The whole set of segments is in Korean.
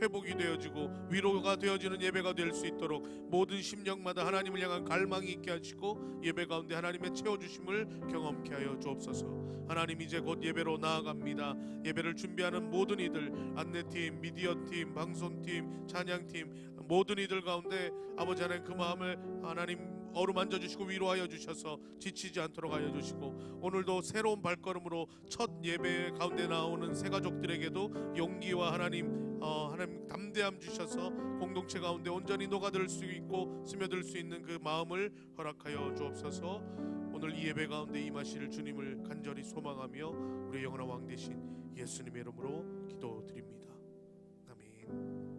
회복이 되어지고 위로가 되어지는 예배가 될 수 있도록 모든 심령마다 하나님을 향한 갈망이 있게 하시고 예배 가운데 하나님의 채워주심을 경험케 하여 주옵소서. 하나님, 이제 곧 예배로 나아갑니다. 예배를 준비하는 모든 이들, 안내팀, 미디어팀, 방송팀, 찬양팀, 모든 이들 가운데 아버지 하나님, 그 마음을 하나님 어루만져 주시고 위로하여 주셔서 지치지 않도록 하여 주시고, 오늘도 새로운 발걸음으로 첫 예배 가운데 나오는 새 가족들에게도 용기와 하나님 담대함 주셔서 공동체 가운데 온전히 녹아들 수 있고 스며들 수 있는 그 마음을 허락하여 주옵소서. 오늘 이 예배 가운데 임하실 주님을 간절히 소망하며 우리 영원한 왕 되신 예수님의 이름으로 기도드립니다. 아멘.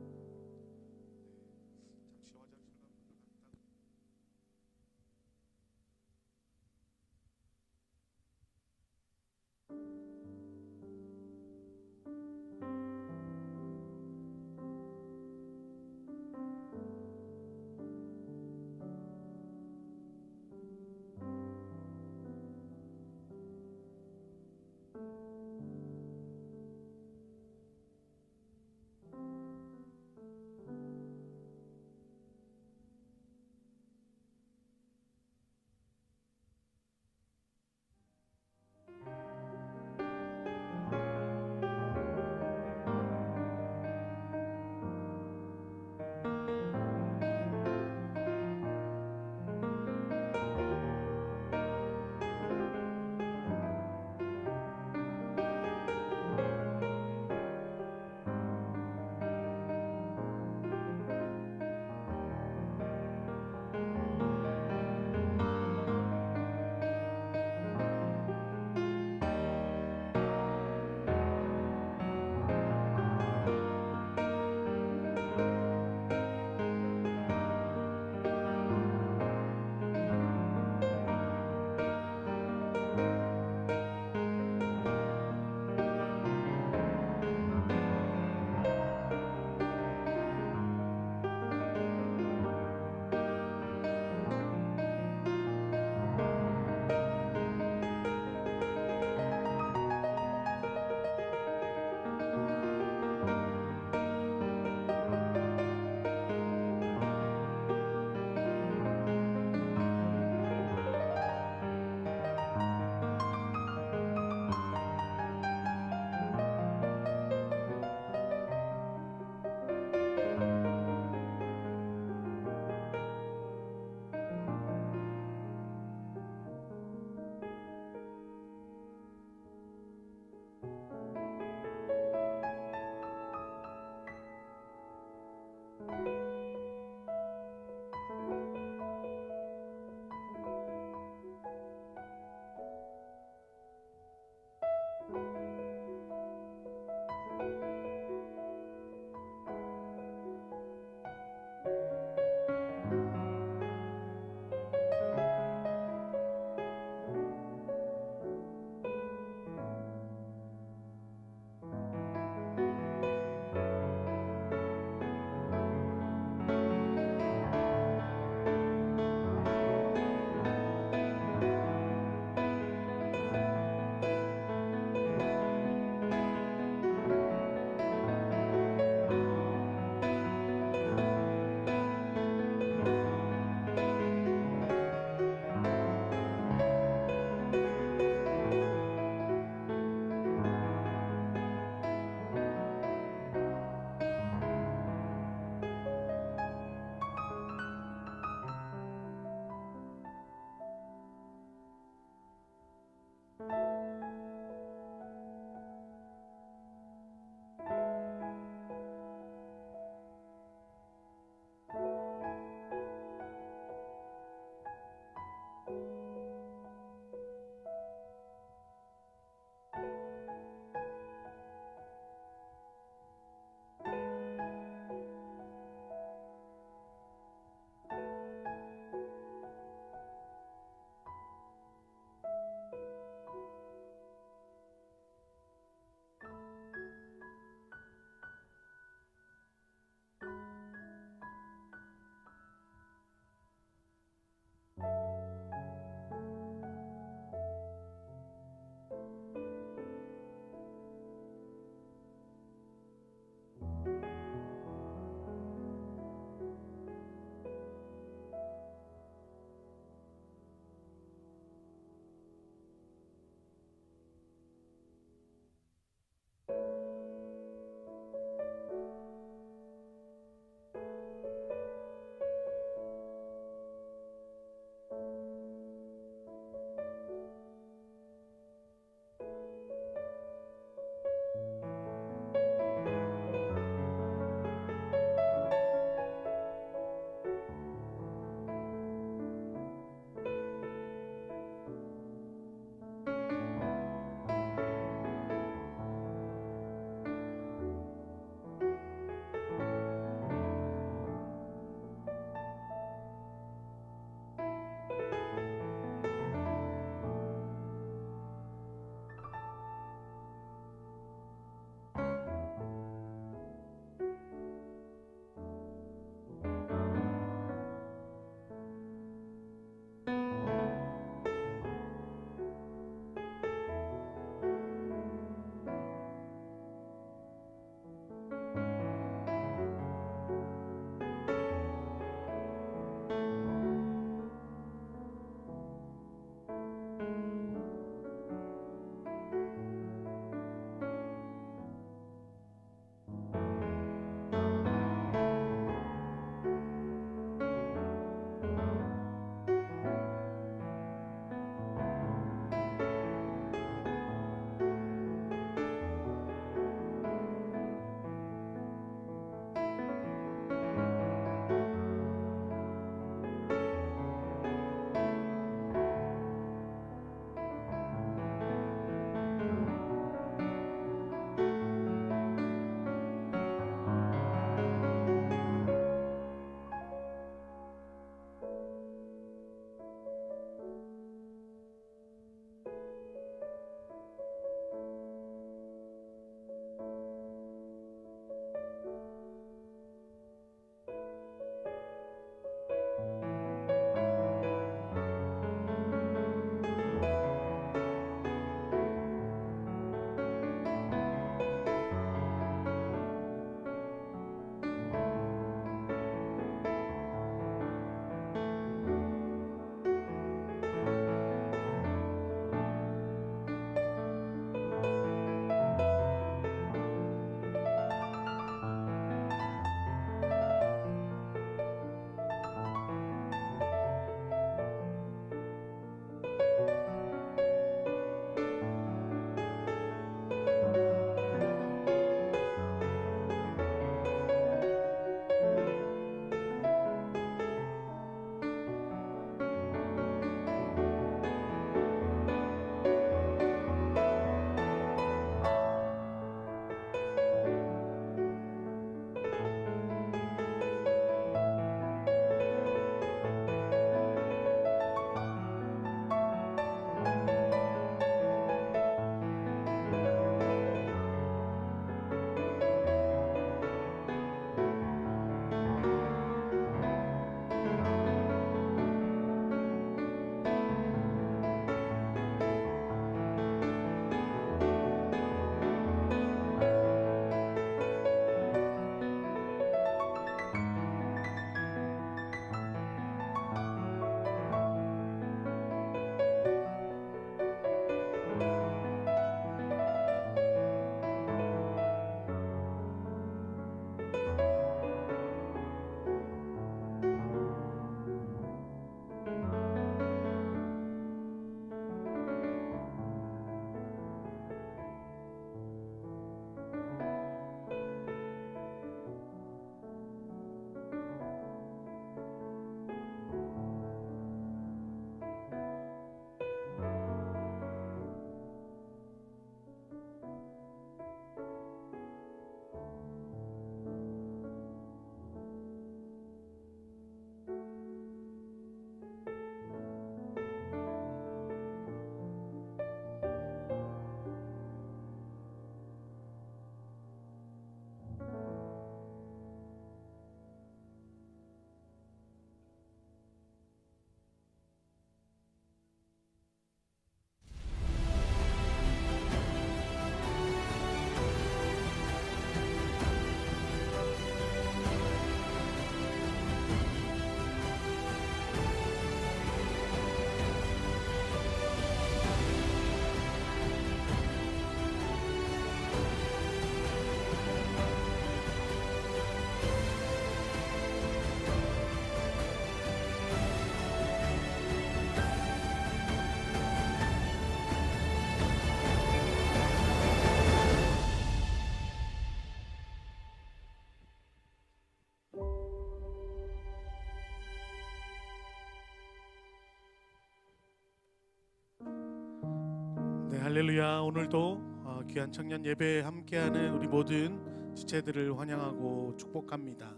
할렐루야. 오늘도 귀한 청년 예배에 함께하는 우리 모든 지체들을 환영하고 축복합니다.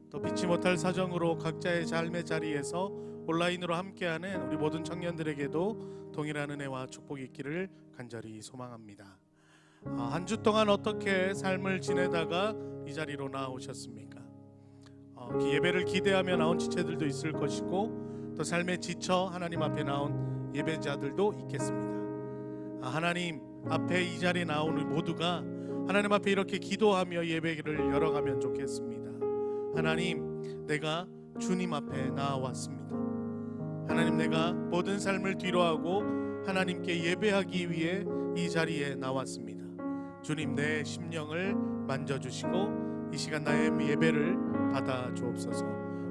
또 빛이 못할 사정으로 각자의 삶의 자리에서 온라인으로 함께하는 우리 모든 청년들에게도 동일한 은혜와 축복이 있기를 간절히 소망합니다. 한 주 동안 어떻게 삶을 지내다가 이 자리로 나오셨습니까? 예배를 기대하며 나온 지체들도 있을 것이고 또 삶에 지쳐 하나님 앞에 나온 예배자들도 있겠습니다. 하나님 앞에 이 자리에 나온 우리 모두가 하나님 앞에 이렇게 기도하며 예배를 열어가면 좋겠습니다. 하나님, 내가 주님 앞에 나와왔습니다. 하나님, 내가 모든 삶을 뒤로하고 하나님께 예배하기 위해 이 자리에 나왔습니다. 주님, 내 심령을 만져주시고 이 시간 나의 예배를 받아 주옵소서.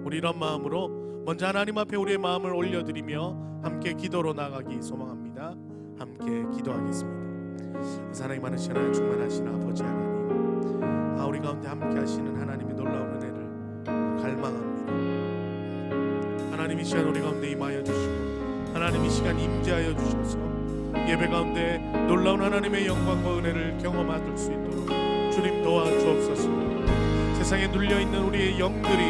우리 이런 마음으로 먼저 하나님 앞에 우리의 마음을 올려드리며 함께 기도로 나가기 소망합니다. 함께 기도하겠습니다. 사랑이 많으신 하나님, 충만하신 아버지 하나님, 우리 가운데 함께 하시는 하나님의 놀라운 은혜를 갈망합니다. 하나님, 이 시간 우리 가운데 임하여 주시고 하나님 이 시간 임재하여 주셔서 예배 가운데 놀라운 하나님의 영광과 은혜를 경험할 수 있도록 주님 도와주옵소서. 세상에 눌려있는 우리의 영들이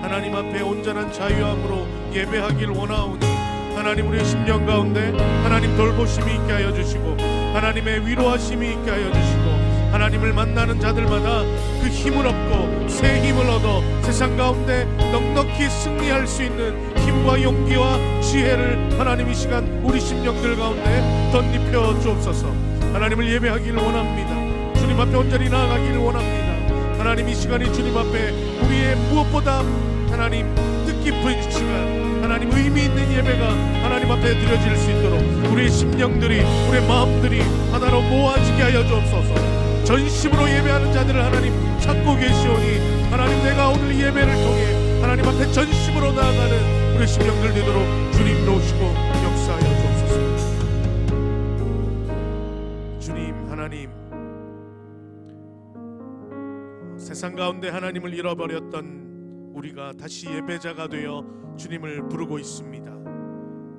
하나님 앞에 온전한 자유함으로 예배하길 원하오니 하나님, 우리의 심령 가운데 하나님 돌보심이 있게 하여 주시고 하나님의 위로하심이 있게 하여 주시고 하나님을 만나는 자들마다 그 힘을 얻고 새 힘을 얻어 세상 가운데 넉넉히 승리할 수 있는 힘과 용기와 지혜를 하나님 이 시간 우리 심령들 가운데 덧입혀 주옵소서. 하나님을 예배하기를 원합니다. 주님 앞에 온전히 나아가기를 원합니다. 하나님, 이 시간이 주님 앞에 우리의 무엇보다 하나님 뜻깊은 시간, 하나님 의미 있는 예배가 하나님 앞에 드려질 수 있도록 우리의 심령들이, 우리의 마음들이 하나로 모아지게 하여 주옵소서. 전심으로 예배하는 자들을 하나님 찾고 계시오니 하나님, 내가 오늘 예배를 통해 하나님 앞에 전심으로 나아가는 우리 심령들 되도록 주님 도우시고 역사하여 주옵소서. 주님, 하나님, 세상 가운데 하나님을 잃어버렸던 우리가 다시 예배자가 되어 주님을 부르고 있습니다.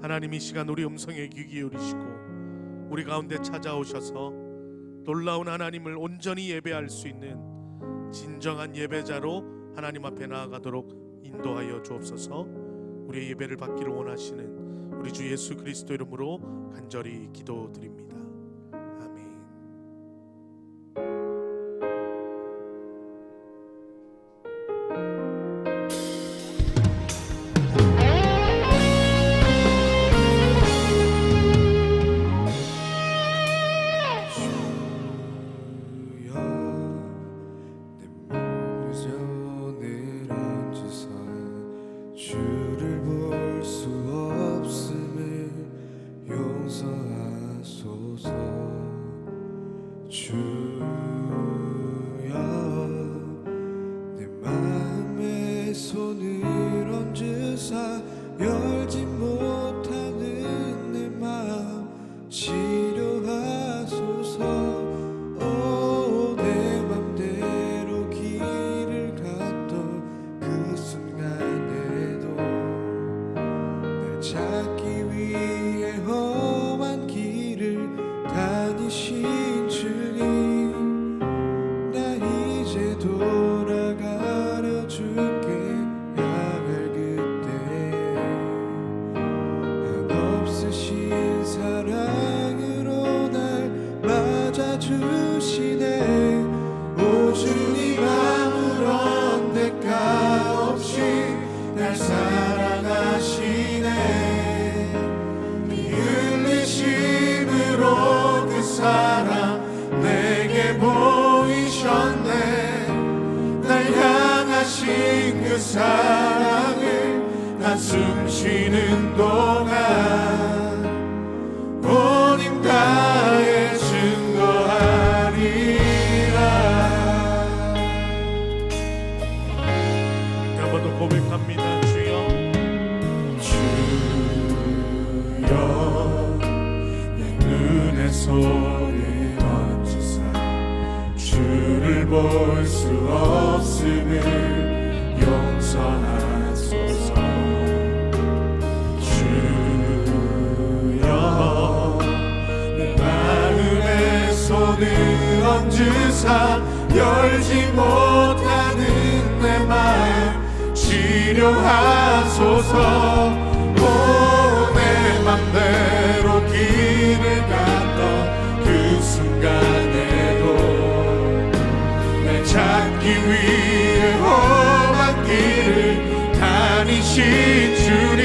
하나님, 이 시간 우리 음성에 귀 기울이시고 우리 가운데 찾아오셔서 놀라운 하나님을 온전히 예배할 수 있는 진정한 예배자로 하나님 앞에 나아가도록 인도하여 주옵소서. 우리의 예배를 받기를 원하시는 우리 주 예수 그리스도 이름으로 간절히 기도드립니다. 아멘. 열지 못하는 내 마음 치료하소서. 오, 내 맘대로 길을 갔던 그 순간에도 날 찾기 위해 험한 길을 다니신 주님, 나 이제 돌아가려 줄게. 사랑으로 날 맞아주시네. 오, 주님, 아무런 대가 없이 날 사랑하시네. 피 흘리심으로 그 사랑 내게 보이셨네. 날 향하신 그 사랑을 난 숨쉬는 동안 온 힘 다해 증거하리라. 한 번 더 고백합니다. 주여, 주여, 내 눈에 손을 얹으사 주를 볼 수 없음을 용서하소서. 주여, 내 열지 못하는 내 마음 치료하소서. 내 맘대로 길을 갔던 그 순간에도 날 찾기 위해 험한 길을 다니신 주님,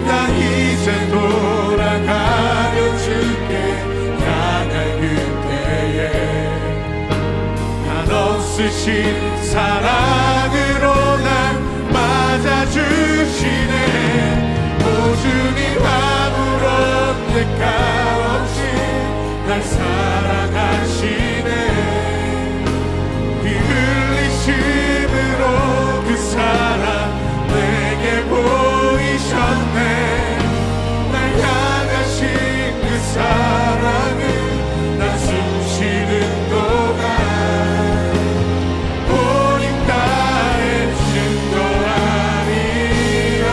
나 이제 돌아가려 주께 향할 그때에 한없으신 사랑으로 날 맞아주시네. 오 주님, 아무런 대가 없이 날 사랑하시네. 피 흘리심으로 그 사랑 내게 보이셨네. 날 향하신 그 사랑을 나 숨쉬는 동안 온 나의 증거하리라.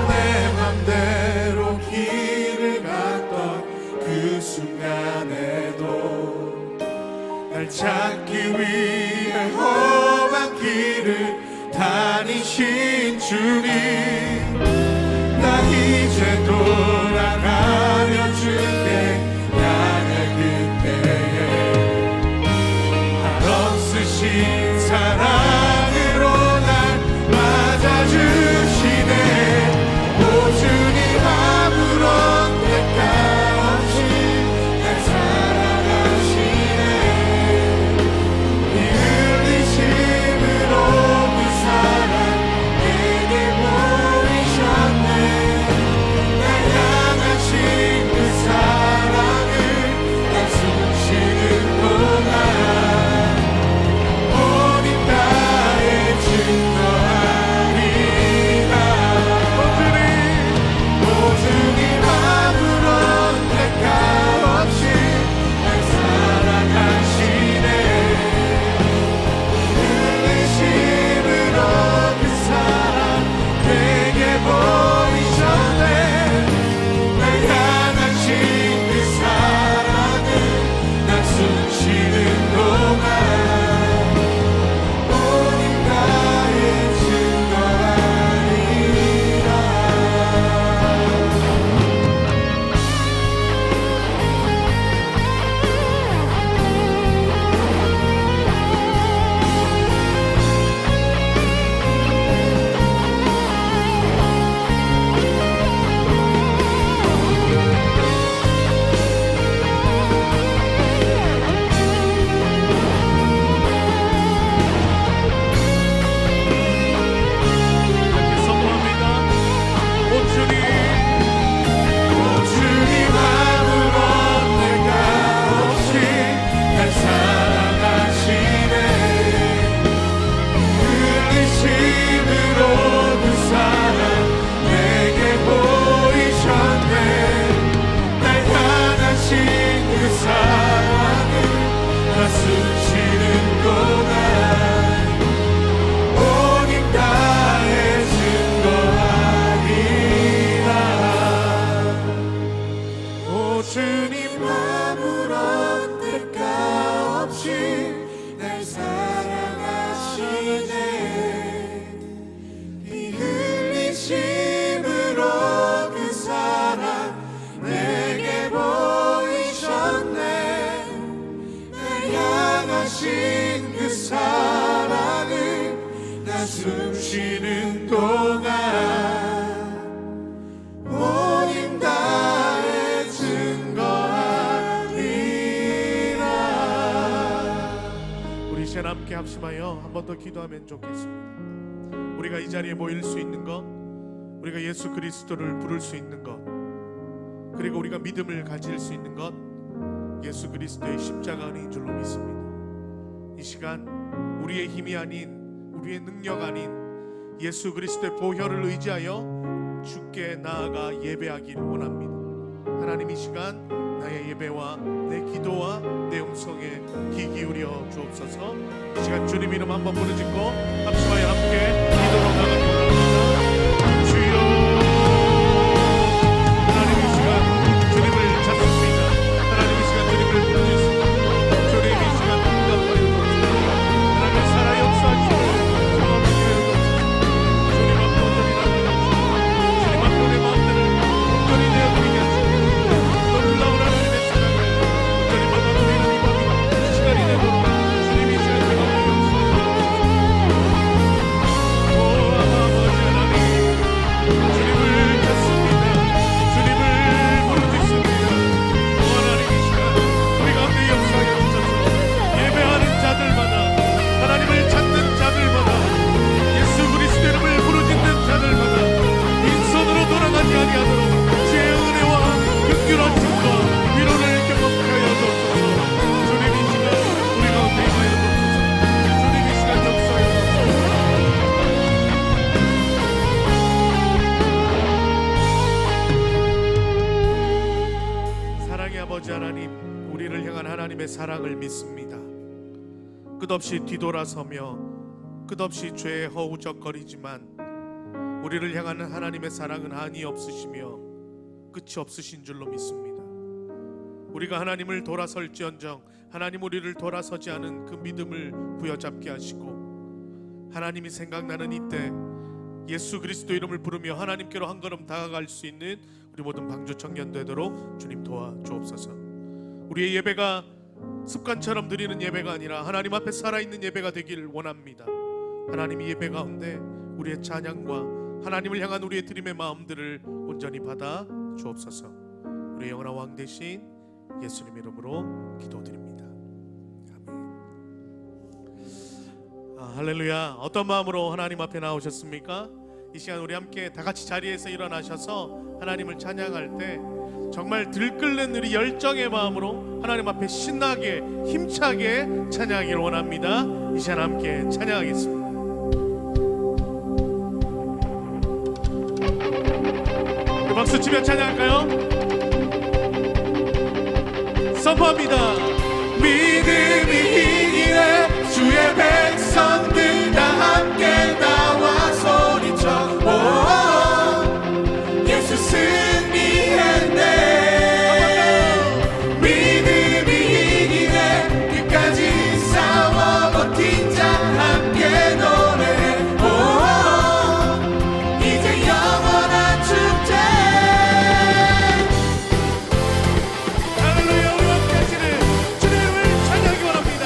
내 맘대로 길을 갔던 그 순간에도 날 찾기 위해 험한 길을 다니신 주님, 나 이제 돌아가려 주께 향할 그때에 한없으신 사랑으로 날 맞아주시네. 오 주님, 아무런 대가 없이 날 사랑하시네. 피 흘리심으로 그 사랑 내게 보이셨네. 날 향하신 그 사랑을 날 숨쉬는 동안 온 이 땅에 증거하리라. 오 주님, 아무런 대가 없이 날 사랑하시네. 흘리심으로 그 사랑 내게 보이셨네. 날 향하신 그 사랑을 난 숨쉬는 동안 온 나의 증거하리라. 선포합니다. 오 주님, 오 주님, 아무런 대가 없이 날 사랑하시네. 흘리심으로 그 사랑 내게 보이셨네. 날 향하신 그 사랑을 나 숨쉬는 동안 온 이 땅에 증거하리라. 오 주님, 아무런 대가 없이 날 사랑하시네. 피 흘리심으로 그 사랑 내게 보이셨네. 날 향하신 그 사랑을 나 숨쉬는 동안 온 나의 증거하리라. 우리 이제 함께 합심하여 한 번 더 기도하면 좋겠습니다. 우리가 이 자리에 모일 수 있는 것, 우리가 예수 그리스도를 부를 수 있는 것, 그리고 우리가 믿음을 가질 수 있는 것, 예수 그리스도의 십자가 안인 줄로 믿습니다. 이 시간 우리의 힘이 아닌, 우리의 능력 아닌 예수 그리스도의 보혈을 의지하여 주께 나아가 예배하기를 원합니다. 하나님, 이 시간 나의 예배와 내 기도와 내 음성에 귀 기울여 주옵소서. 이 시간 주님 이름 한번 부르짖고 합심하여 함께 기도로 나가기 원합니다. 주여, 하나님 이 시간 주님을 찾습니다. 하나님 이 시간 주님을 부르짖습니다. 주님 이 시간 응답하여 주옵소서. 하나님 살아 역사하시고 경험하게 하여 주옵소서. 주님 앞에 온전히 나가주옵소서. 주님 앞에 우리의 마음들을 온전히 내어드리게 하시고 놀라운 하나님의 사랑을 온전히 받아들이는 이 밤이 시간이 되도록 주님 이 시간 경험하여 주옵소서. 오 아버지 하나님, 주님을 찾습니다. 주님을 부르짖습니다. 오 하나님 이 시간 우리 가운데 역사하여 주셔서 예배하는 자들마다, 하나님을 찾는 자들마다, 예수 그리스도 이름을 부르짖는 자들마다 빈손으로 돌아가지 아니하도록 주의 은혜와 긍휼하심과 위로를 경험케 하여 주옵소서. 주님 이 시간 우리 가운데 임하여 주옵소서. 주님 이 시간 역사하여 주옵소서. 사랑의 아버지 하나님, 우리를 향한 하나님의 사랑을 믿습니다. 끝없이 뒤돌아서며 끝없이 죄에 허우적거리지만 우리를 향한 하나님의 사랑은 한이 없으시며 끝이 없으신 줄로 믿습니다. 우리가 하나님을 돌아설지언정 하나님 우리를 돌아서지 않은 그 믿음을 부여잡게 하시고, 하나님이 생각나는 이때 예수 그리스도 이름을 부르며 하나님께로 한 걸음 다가갈 수 있는 우리 모든 방주 청년 되도록 주님 도와주옵소서. 우리의 예배가 습관처럼 드리는 예배가 아니라 하나님 앞에 살아있는 예배가 되길 원합니다. 하나님이 예배 가운데 우리의 찬양과 하나님을 향한 우리의 드림의 마음들을 온전히 받아 주옵소서. 우리의 영원한 왕 되신 예수님 이름으로 기도드립니다. 아멘. 할렐루야. 어떤 마음으로 하나님 앞에 나오셨습니까? 이 시간 우리 함께 다 같이 자리에서 일어나셔서 하나님을 찬양할 때 정말 들끓는 우리 열정의 마음으로 하나님 앞에 신나게 힘차게 찬양하기를 원합니다. 이 시간 함께 찬양하겠습니다. 박수 치며 찬양할까요? 선포합니다. 믿음이 이기네 주의 백성들 다 함께 나와 소리쳐 오, 예수 승리했네. 믿음이 이기네 끝까지 싸워 버틴 자 함께 노래해 오, 이제 영원한 축제. 할렐루야. 우리 함께 하시는 주님을 찬양하기 원합니다.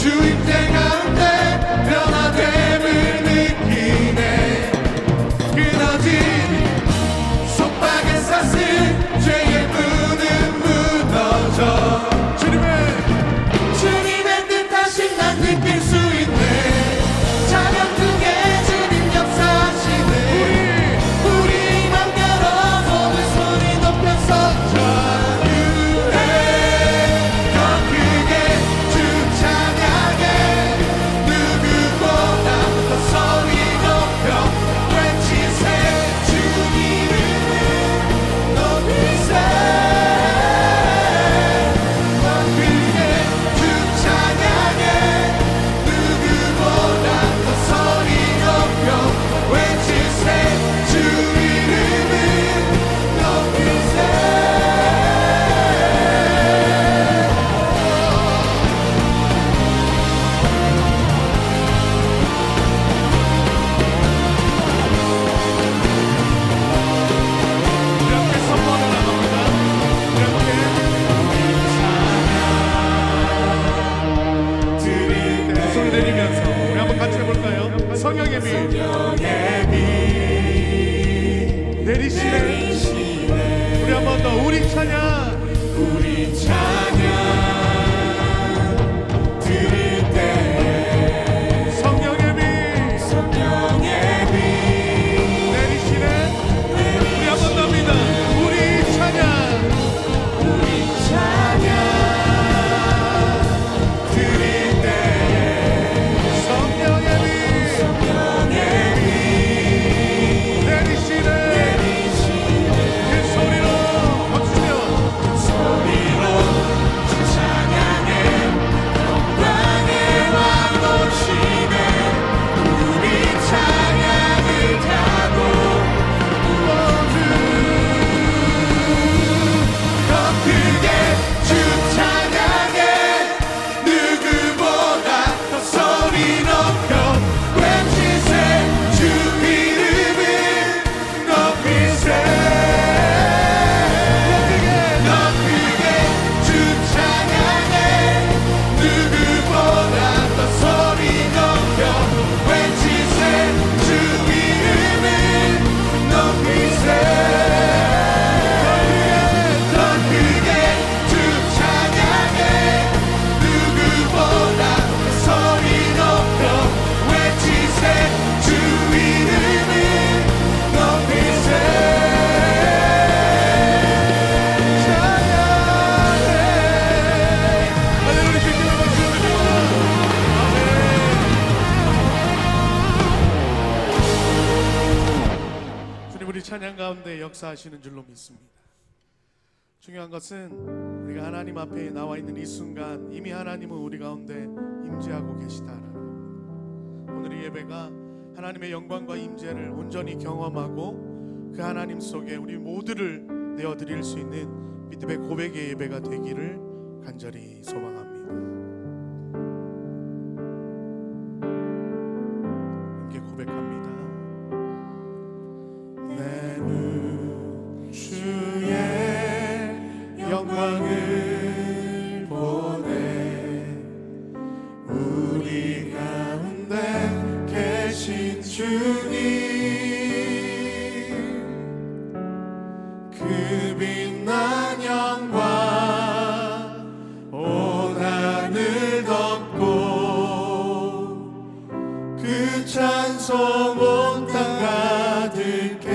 주임새 가운데 변화됨을 느끼네. 끊어진 속박에 쌌을 죄의 문은 무너져 주님의 뜻하신 난 느낄 수 있네. 자녀들에게 주님 역사하시네. 우리 맘 열어 모든 소리 높여서 자유해. 더 크게 주 찬양해. 누구보다 더 소리 높여 외치세. 주 이름을 높이세. 더 크게 주 찬양해. 누구보다 더 소리 높여 외치세. 주 이름을 높이세. 이렇게 선포하며 나갑니다. 이렇게 두 손 내리면서 우리 한번 같이 해볼까요? 성령의 비 내리시네. 우리 한 번 더 우리 찬양. 우리 찬양 드릴 때 성령의 비 성령의 비 내리시네. 우리 한 번 더 합니다. 우리 찬양. 우리 찬양 드릴 때 성령의 비 성령의 비 내리시네. 그 소리로 박수며 소리로 주 찬양해. 영광의 왕 오시네. 우리 찬양을 타고 더 크게 주 찬양해. 누구보다 더 소리 높여 외치세. 주 이름을 높이세. 더 크게 주 찬양해. 누구보다 더 소리 높여 외치세. 주 이름을 높이세. 더 크게 주 찬양해. 누구보다 더 소리 높여 외치세. 주 이름을 높이세. 할렐루야. 주님을 아멘. 주님 우리 찬양 가운데 역사하시는 줄로 믿습니다. 중요한 것은 우리가 하나님 앞에 나와 있는 이 순간 이미 하나님은 우리 가운데 임재하고 계시다라는 겁니다. 오늘 이 예배가 하나님의 영광과 임재를 온전히 경험하고 그 하나님 속에 우리 모두를 내어드릴 수 있는 믿음의 고백의 예배가 되기를 간절히 소망합니다. 함께 고백합니다. 내 눈 주의 영광을 보네. 우리 가운데 계신 주님 그 빛난 영광 온 하늘 덮고 그 찬송 온 땅 가득해.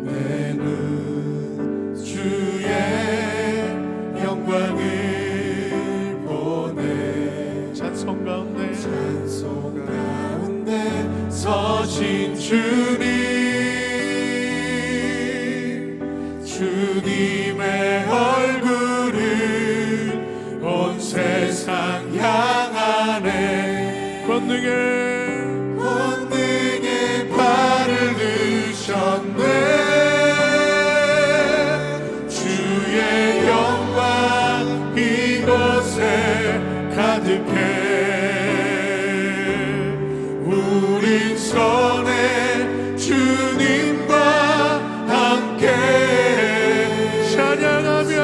내 눈 주의 영광을 보네. 찬송 가운데 서신 주님의 얼굴을 온 세상 향하네. 권능의 발을 드셨네. 주의 영광 이곳에 가득해. 우린 손에 주님과 함께 찬양하며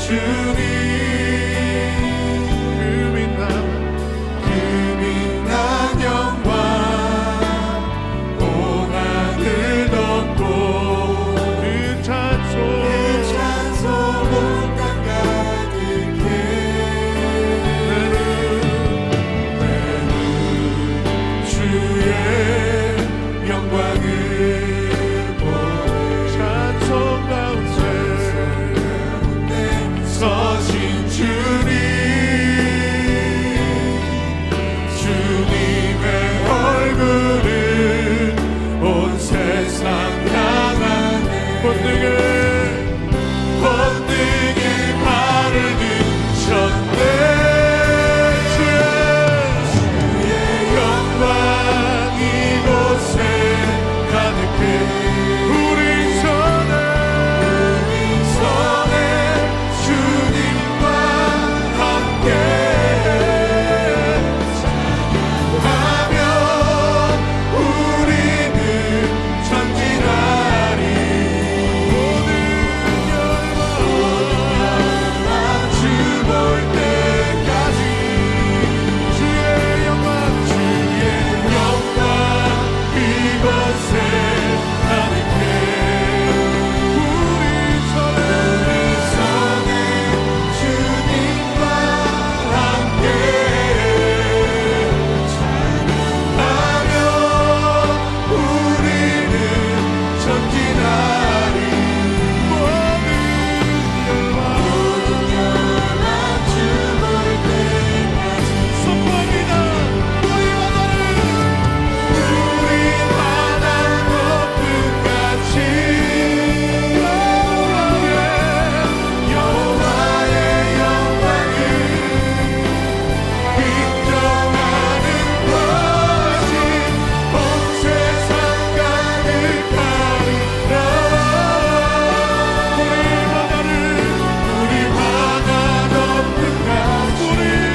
주님 그 빛난 영광 온 하늘 덮고 그 찬송 온 땅 가득해 나는 주의 영광을 보네 찬송 가운데 서신 주님 주님의 얼굴을 온 세상 향하네 본능에 발을 드셨네 주의 영광 이곳에 가득해 우리 손에 주님과 함께 하며 우리는 전진하리 모든 열망 주 볼 때까지 주의 영광 이곳에 가득해 우리 손에 주님과 함께 찬양하며 우리는 전진하리 모든 열망 주 볼 때까지 선포합니다 우리 바다 높은 같이 여호와의 영광을 인정하는 것이 온 세상 가득하리라 우리 바다 높은 같이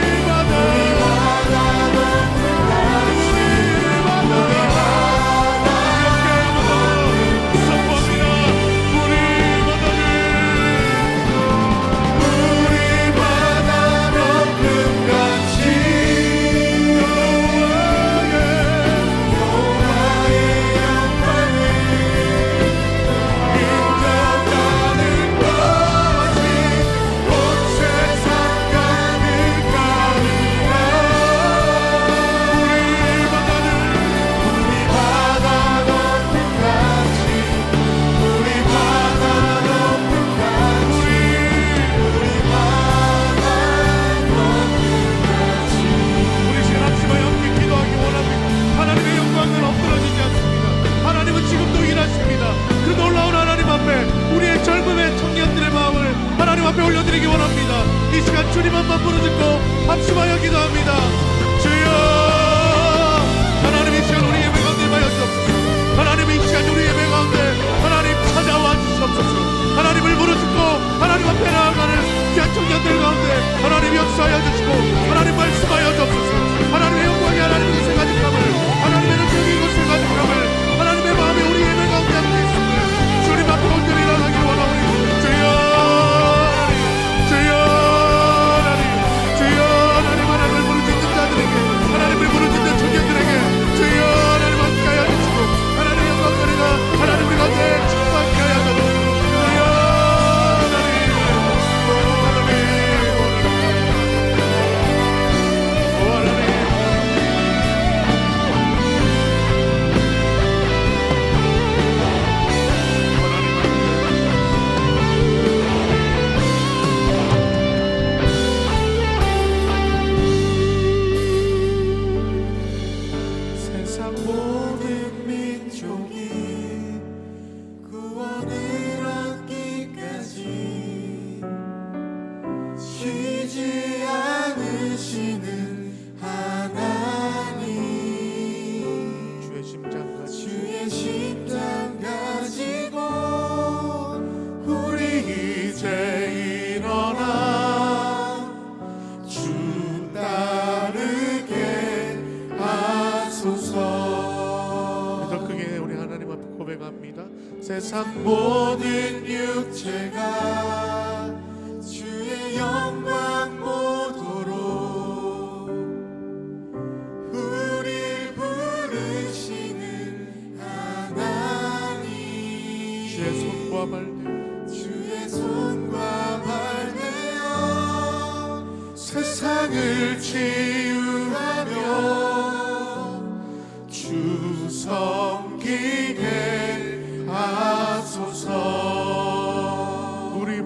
앞에 올려드리기 원합니다. 이 시간 주님 한번 부르짖고 합심하여 기도합니다. 주여 하나님 이 시간 우리 예배 가운데 임하여 주옵소서. 하나님 이 시간 우리 예배 가운데 하나님 찾아와 주옵소서. 하나님을 부르짖고 하나님 앞에 나아가는 귀한 청년들 가운데 하나님 역사하여 주시고 하나님 말씀하여 주옵소서. 하나님의 영광이 하나님의 이곳에 가득함을 하나님의 능력이 이곳에 가득함을 하나님의 마음이 우리 예배 가운데 함께 있음을 주님 앞에 온전히 나가기를 원하오니 주여 하나님을 부르짖는 자들에게 하나님을 부르짖는 청년들에게 주여 하나님 함께하여 주시고 하나님의 영광거리가 하나님 우리 가운데 충만케 하여 주옵소서. 주여 세상 모든 육체가 주의 영광 모도록 우리 부르시는 하나님, 주의 손과 발대어 주의 손과 발대어 세상을 치유하며 주 섬기게 하소서. 우리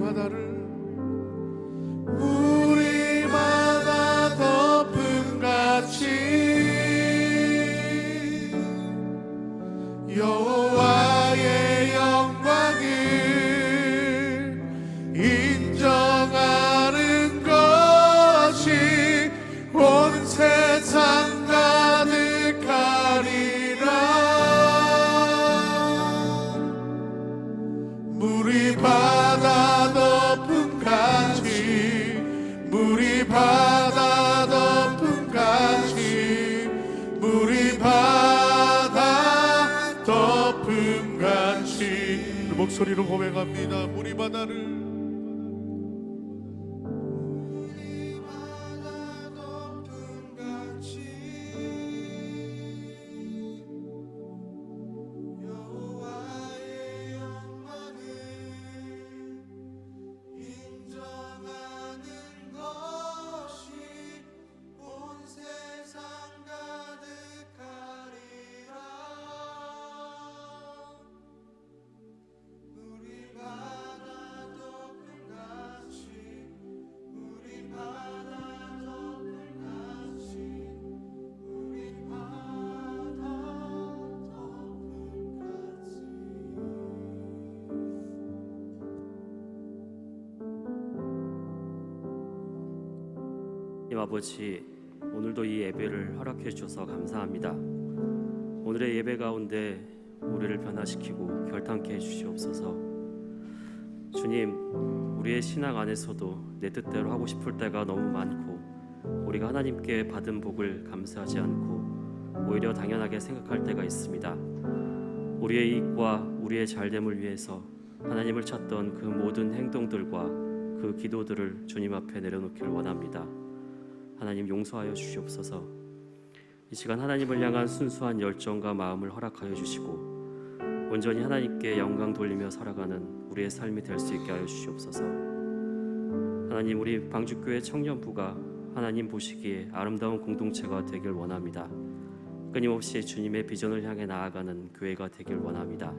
바다 덮음같이 여호와의 영광을 인정하는 것이 온 세상 가득하리라. 물이 바다 덮음같이, 물이 바다 덮음같이, 물이 바다 덮음같이. 그 목소리로 고백합니다. 물이 바다를 하나님 아버지, 오늘도 이 예배를 허락해 주셔서 감사합니다. 오늘의 예배 가운데 우리를 변화시키고 결단케 해주시옵소서. 주님, 우리의 신앙 안에서도 내 뜻대로 하고 싶을 때가 너무 많고 우리가 하나님께 받은 복을 감사하지 않고 오히려 당연하게 생각할 때가 있습니다. 우리의 이익과 우리의 잘됨을 위해서 하나님을 찾던 그 모든 행동들과 그 기도들을 주님 앞에 내려놓기를 원합니다. 하나님 용서하여 주시옵소서. 이 시간 하나님을 향한 순수한 열정과 마음을 허락하여 주시고 온전히 하나님께 영광 돌리며 살아가는 우리의 삶이 될 수 있게 하여 주시옵소서. 하나님, 우리 방주교회 청년부가 하나님 보시기에 아름다운 공동체가 되길 원합니다. 끊임없이 주님의 비전을 향해 나아가는 교회가 되길 원합니다.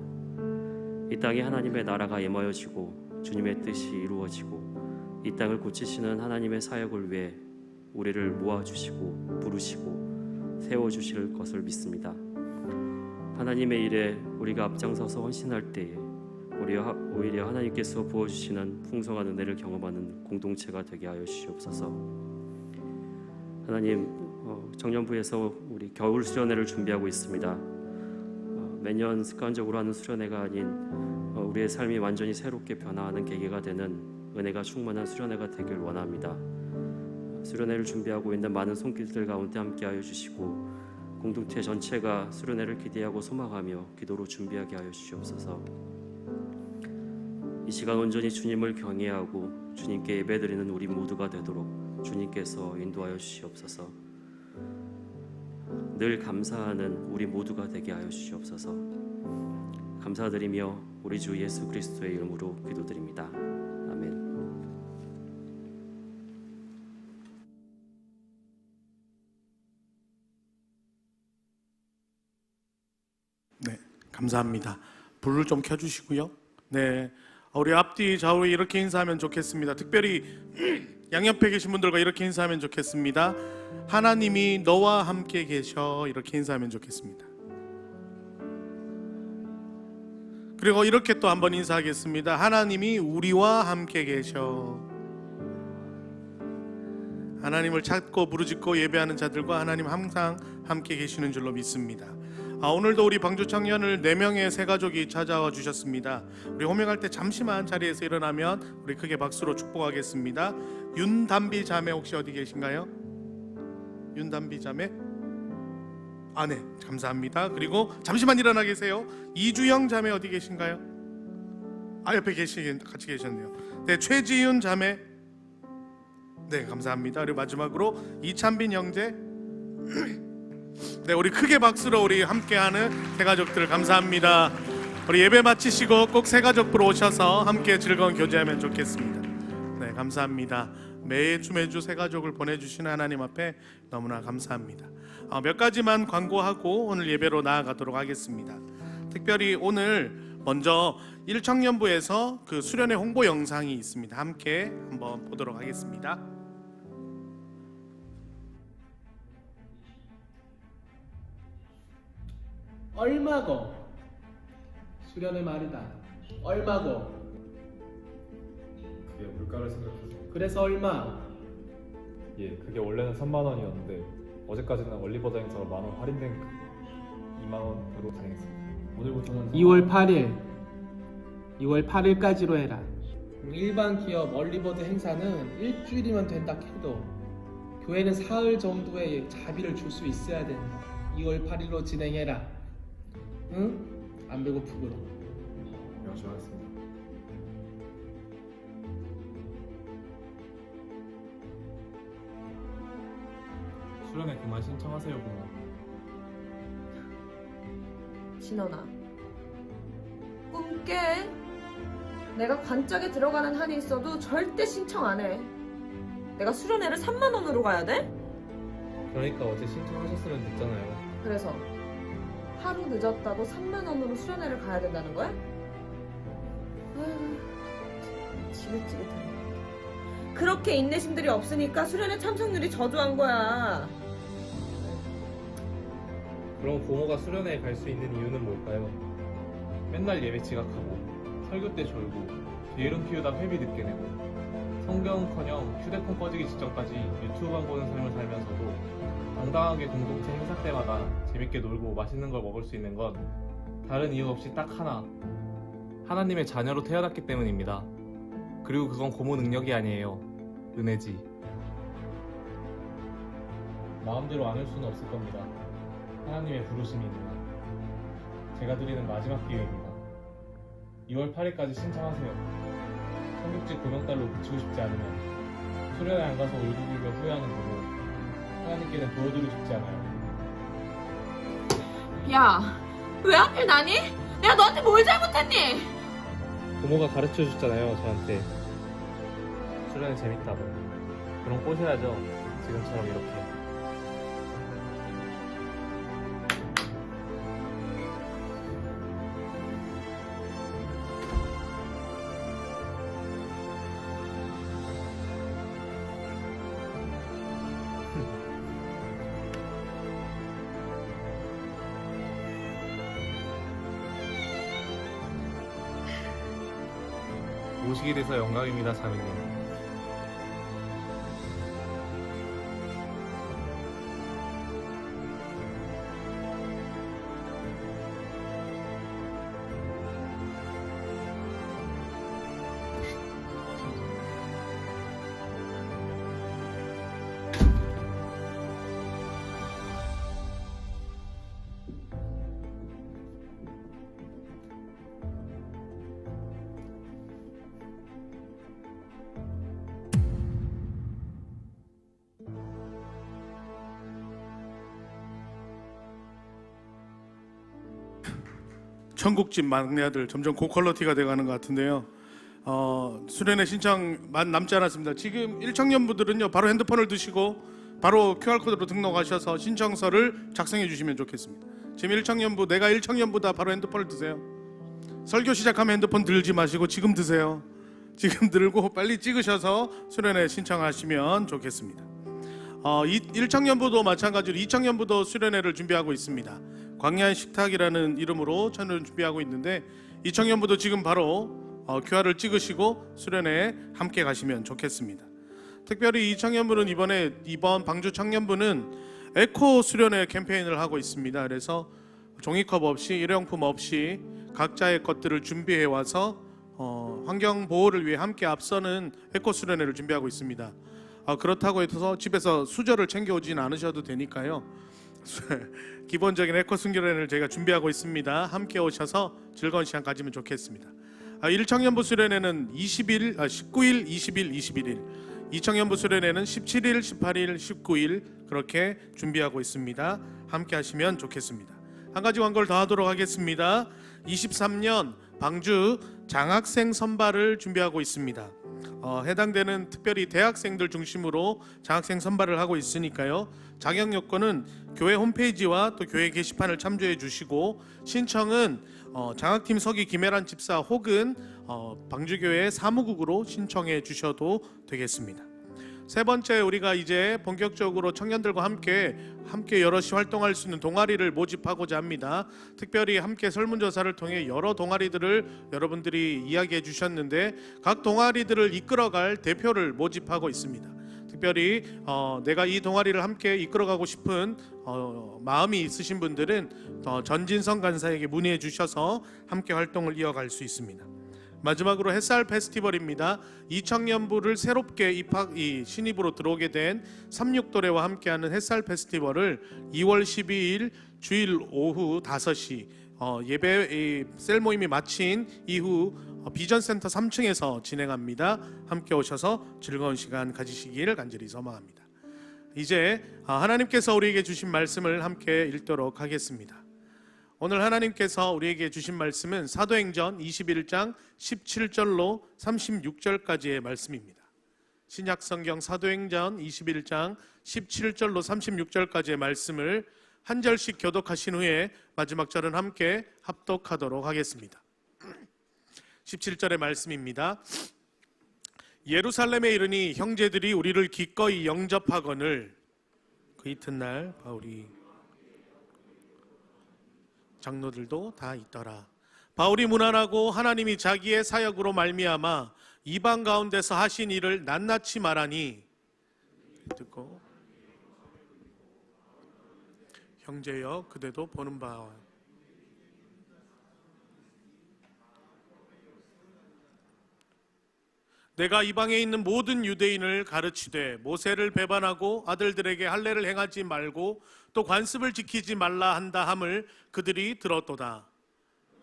이 땅에 하나님의 나라가 임하여지고 주님의 뜻이 이루어지고 이 땅을 고치시는 하나님의 사역을 위해 우리를 모아주시고 부르시고 세워주실 것을 믿습니다. 하나님의 일에 우리가 앞장서서 헌신할 때에 오히려 하나님께서 부어주시는 풍성한 은혜를 경험하는 공동체가 되게 하여 주시옵소서. 하나님, 청년부에서 우리 겨울 수련회를 준비하고 있습니다. 매년 습관적으로 하는 수련회가 아닌 우리의 삶이 완전히 새롭게 변화하는 계기가 되는 은혜가 충만한 수련회가 되길 원합니다. 수련회를 준비하고 있는 많은 손길들 가운데 함께하여 주시고 공동체 전체가 수련회를 기대하고 소망하며 기도로 준비하게 하여 주시옵소서. 이 시간 온전히 주님을 경외하고 주님께 예배드리는 우리 모두가 되도록 주님께서 인도하여 주시옵소서. 늘 감사하는 우리 모두가 되게 하여 주시옵소서. 감사드리며 우리 주 예수 그리스도의 이름으로 기도드립니다. 아멘. 네, 감사합니다. 불을 좀 켜주시고요. 네, 우리 앞뒤 좌우에 이렇게 인사하면 좋겠습니다. 특별히 양옆에 계신 분들과 이렇게 인사하면 좋겠습니다. 하나님이 너와 함께 계셔, 이렇게 인사하면 좋겠습니다. 그리고 이렇게 또 한번 인사하겠습니다. 하나님이 우리와 함께 계셔. 하나님을 찾고 부르짖고 예배하는 자들과 하나님 항상 함께 계시는 줄로 믿습니다. 오늘도 우리 방주 청년을 4명의 새 가족이 찾아와 주셨습니다. 우리 호명할 때 잠시만 자리에서 일어나면 우리 크게 박수로 축복하겠습니다. 윤담비 자매 혹시 어디 계신가요? 윤담비 자매? 네, 감사합니다. 그리고 잠시만 일어나 계세요. 이주영 자매 어디 계신가요? 옆에 같이 계셨네요. 네, 최지윤 자매. 네, 감사합니다. 그리고 마지막으로 이찬빈 형제. 네, 우리 크게 박수로 우리 함께하는 새가족들 감사합니다. 우리 예배 마치시고 꼭 새가족으로 오셔서 함께 즐거운 교제하면 좋겠습니다. 네, 감사합니다. 매주 새가족을 보내주시는 하나님 앞에 너무나 감사합니다. 몇 가지만 광고하고 오늘 예배로 나아가도록 하겠습니다. 특별히 오늘 먼저 일청년부에서 그 수련회 홍보 영상이 있습니다. 함께 한번 보도록 하겠습니다. 얼마고? 수련의 말이다. 얼마고? 그게 물가를 생각해서 그래서 얼마? 예, 그게 원래는 3만 원이었는데 어제까지는 얼리버드 행사로 만원 할인된 2만 원으로 다녔습니다. 오늘부터는 2월 8일까지로 해라. 일반 기업 얼리버드 행사는 일주일이면 된다 해도 교회는 사흘 정도의 자비를 줄 수 있어야 된다. 2월 8일로 진행해라. 응? 안 배고프구나. 명심하겠습니다. 수련회 그만 신청하세요, 고모. 진원아, 꿈 깨. 내가 관짝에 들어가는 한이 있어도 절대 신청 안 해. 내가 수련회를 3만 원으로 가야 돼? 그러니까 어제 신청하셨으면 됐잖아요. 그래서 하루 늦었다고 3만 원으로 수련회를 가야 된다는 거야? 아유, 지긋지긋해. 그렇게 인내심들이 없으니까 수련회 참석률이 저조한 거야. 그럼 고모가 수련회에 갈 수 있는 이유는 뭘까요? 맨날 예배 지각하고 설교 때 졸고 게으름 피우다 회비 늦게 내고 성경은커녕 휴대폰 꺼지기 직전까지 유튜브만 보는 삶을 살면서도 당당하게 공동체 행사 때마다 재밌게 놀고 맛있는 걸 먹을 수 있는 건 다른 이유 없이 딱 하나, 하나님의 자녀로 태어났기 때문입니다. 그리고 그건 고모 능력이 아니에요. 은혜지. 마음대로 안 할 수는 없을 겁니다. 하나님의 부르심이 있는 한. 제가 드리는 마지막 기회입니다. 2월 8일까지 신청하세요. 청국지 금연달로 그치고 싶지 않으면, 수련회 안 가서 울고 불며 후회하는 거고, 하나님께는 보여드리고 싶지 않아요. 야, 왜 하필 나니? 내가 너한테 뭘 잘못했니? 고모가 가르쳐 줬잖아요, 저한테. 수련회 재밌다고. 그럼 꼬셔야죠. 지금처럼 이렇게. 오시게 돼서 영광입니다, 자매님. 천국집 막내 아들 점점 고퀄러티가 돼가는 것 같은데요. 수련회 신청만 남지 않았습니다. 지금 일청년부들은요 바로 핸드폰을 드시고 바로 QR코드로 등록하셔서 신청서를 작성해 주시면 좋겠습니다. 지금 일청년부, 내가 일청년부다 바로 핸드폰을 드세요. 설교 시작하면 핸드폰 들지 마시고 지금 드세요. 지금 들고 빨리 찍으셔서 수련회 신청하시면 좋겠습니다. 일청년부도 마찬가지로 이청년부도 수련회를 준비하고 있습니다. 광야의 식탁이라는 이름으로 천을 준비하고 있는데 이청년부도 지금 바로 QR을 찍으시고 수련회에 함께 가시면 좋겠습니다. 특별히 이청년부는 이번 방주 청년부는 에코 수련회 캠페인을 하고 있습니다. 그래서 종이컵 없이 일회용품 없이 각자의 것들을 준비해 와서 환경 보호를 위해 함께 앞서는 에코 수련회를 준비하고 있습니다. 그렇다고 해서 집에서 수저를 챙겨오진 않으셔도 되니까요. 기본적인 에코 순교회를 저희가 준비하고 있습니다. 함께 오셔서 즐거운 시간 가지면 좋겠습니다. 일청년부 수련회는 19일, 20일, 21일 이청년부 수련회는 17일, 18일, 19일 그렇게 준비하고 있습니다. 함께 하시면 좋겠습니다. 한 가지 광고를 더 하도록 하겠습니다. 23년 방주 장학생 선발을 준비하고 있습니다. 해당되는 특별히 대학생들 중심으로 장학생 선발을 하고 있으니까요. 자격 요건은 교회 홈페이지와 또 교회 게시판을 참조해 주시고, 신청은 장학팀 서기 김혜란 집사 혹은 방주교회 사무국으로 신청해 주셔도 되겠습니다. 세 번째, 우리가 이제 본격적으로 청년들과 함께 여럿이 활동할 수 있는 동아리를 모집하고자 합니다. 특별히 함께 설문조사를 통해 여러 동아리들을 여러분들이 이야기해 주셨는데, 각 동아리들을 이끌어갈 대표를 모집하고 있습니다. 특별히 내가 이 동아리를 함께 이끌어가고 싶은 마음이 있으신 분들은 전진성 간사에게 문의해 주셔서 함께 활동을 이어갈 수 있습니다. 마지막으로 햇살 페스티벌입니다. 이청년부를 새롭게 신입으로 들어오게 된 36도래와 함께하는 햇살 페스티벌을 2월 12일 주일 오후 5시 예배 셀 모임이 마친 이후 비전센터 3층에서 진행합니다. 함께 오셔서 즐거운 시간 가지시기를 간절히 소망합니다. 이제 하나님께서 우리에게 주신 말씀을 함께 읽도록 하겠습니다. 오늘 하나님께서 우리에게 주신 말씀은 사도행전 21장 17절로 36절까지의 말씀입니다. 신약성경 사도행전 21장 17절로 36절까지의 말씀을 한 절씩 교독하신 후에 마지막 절은 함께 합독하도록 하겠습니다. 17절의 말씀입니다. 예루살렘에 이르니 형제들이 우리를 기꺼이 영접하거늘 그 이튿날 바울이 장로들도 다 있더라. 바울이 문안하고 하나님이 자기의 사역으로 말미암아 이방 가운데서 하신 일을 낱낱이 말하니 듣고 형제여 그대도 보는 바와 내가 이방에 있는 모든 유대인을 가르치되 모세를 배반하고 아들들에게 할례를 행하지 말고 또 관습을 지키지 말라 한다 함을 그들이 들었도다.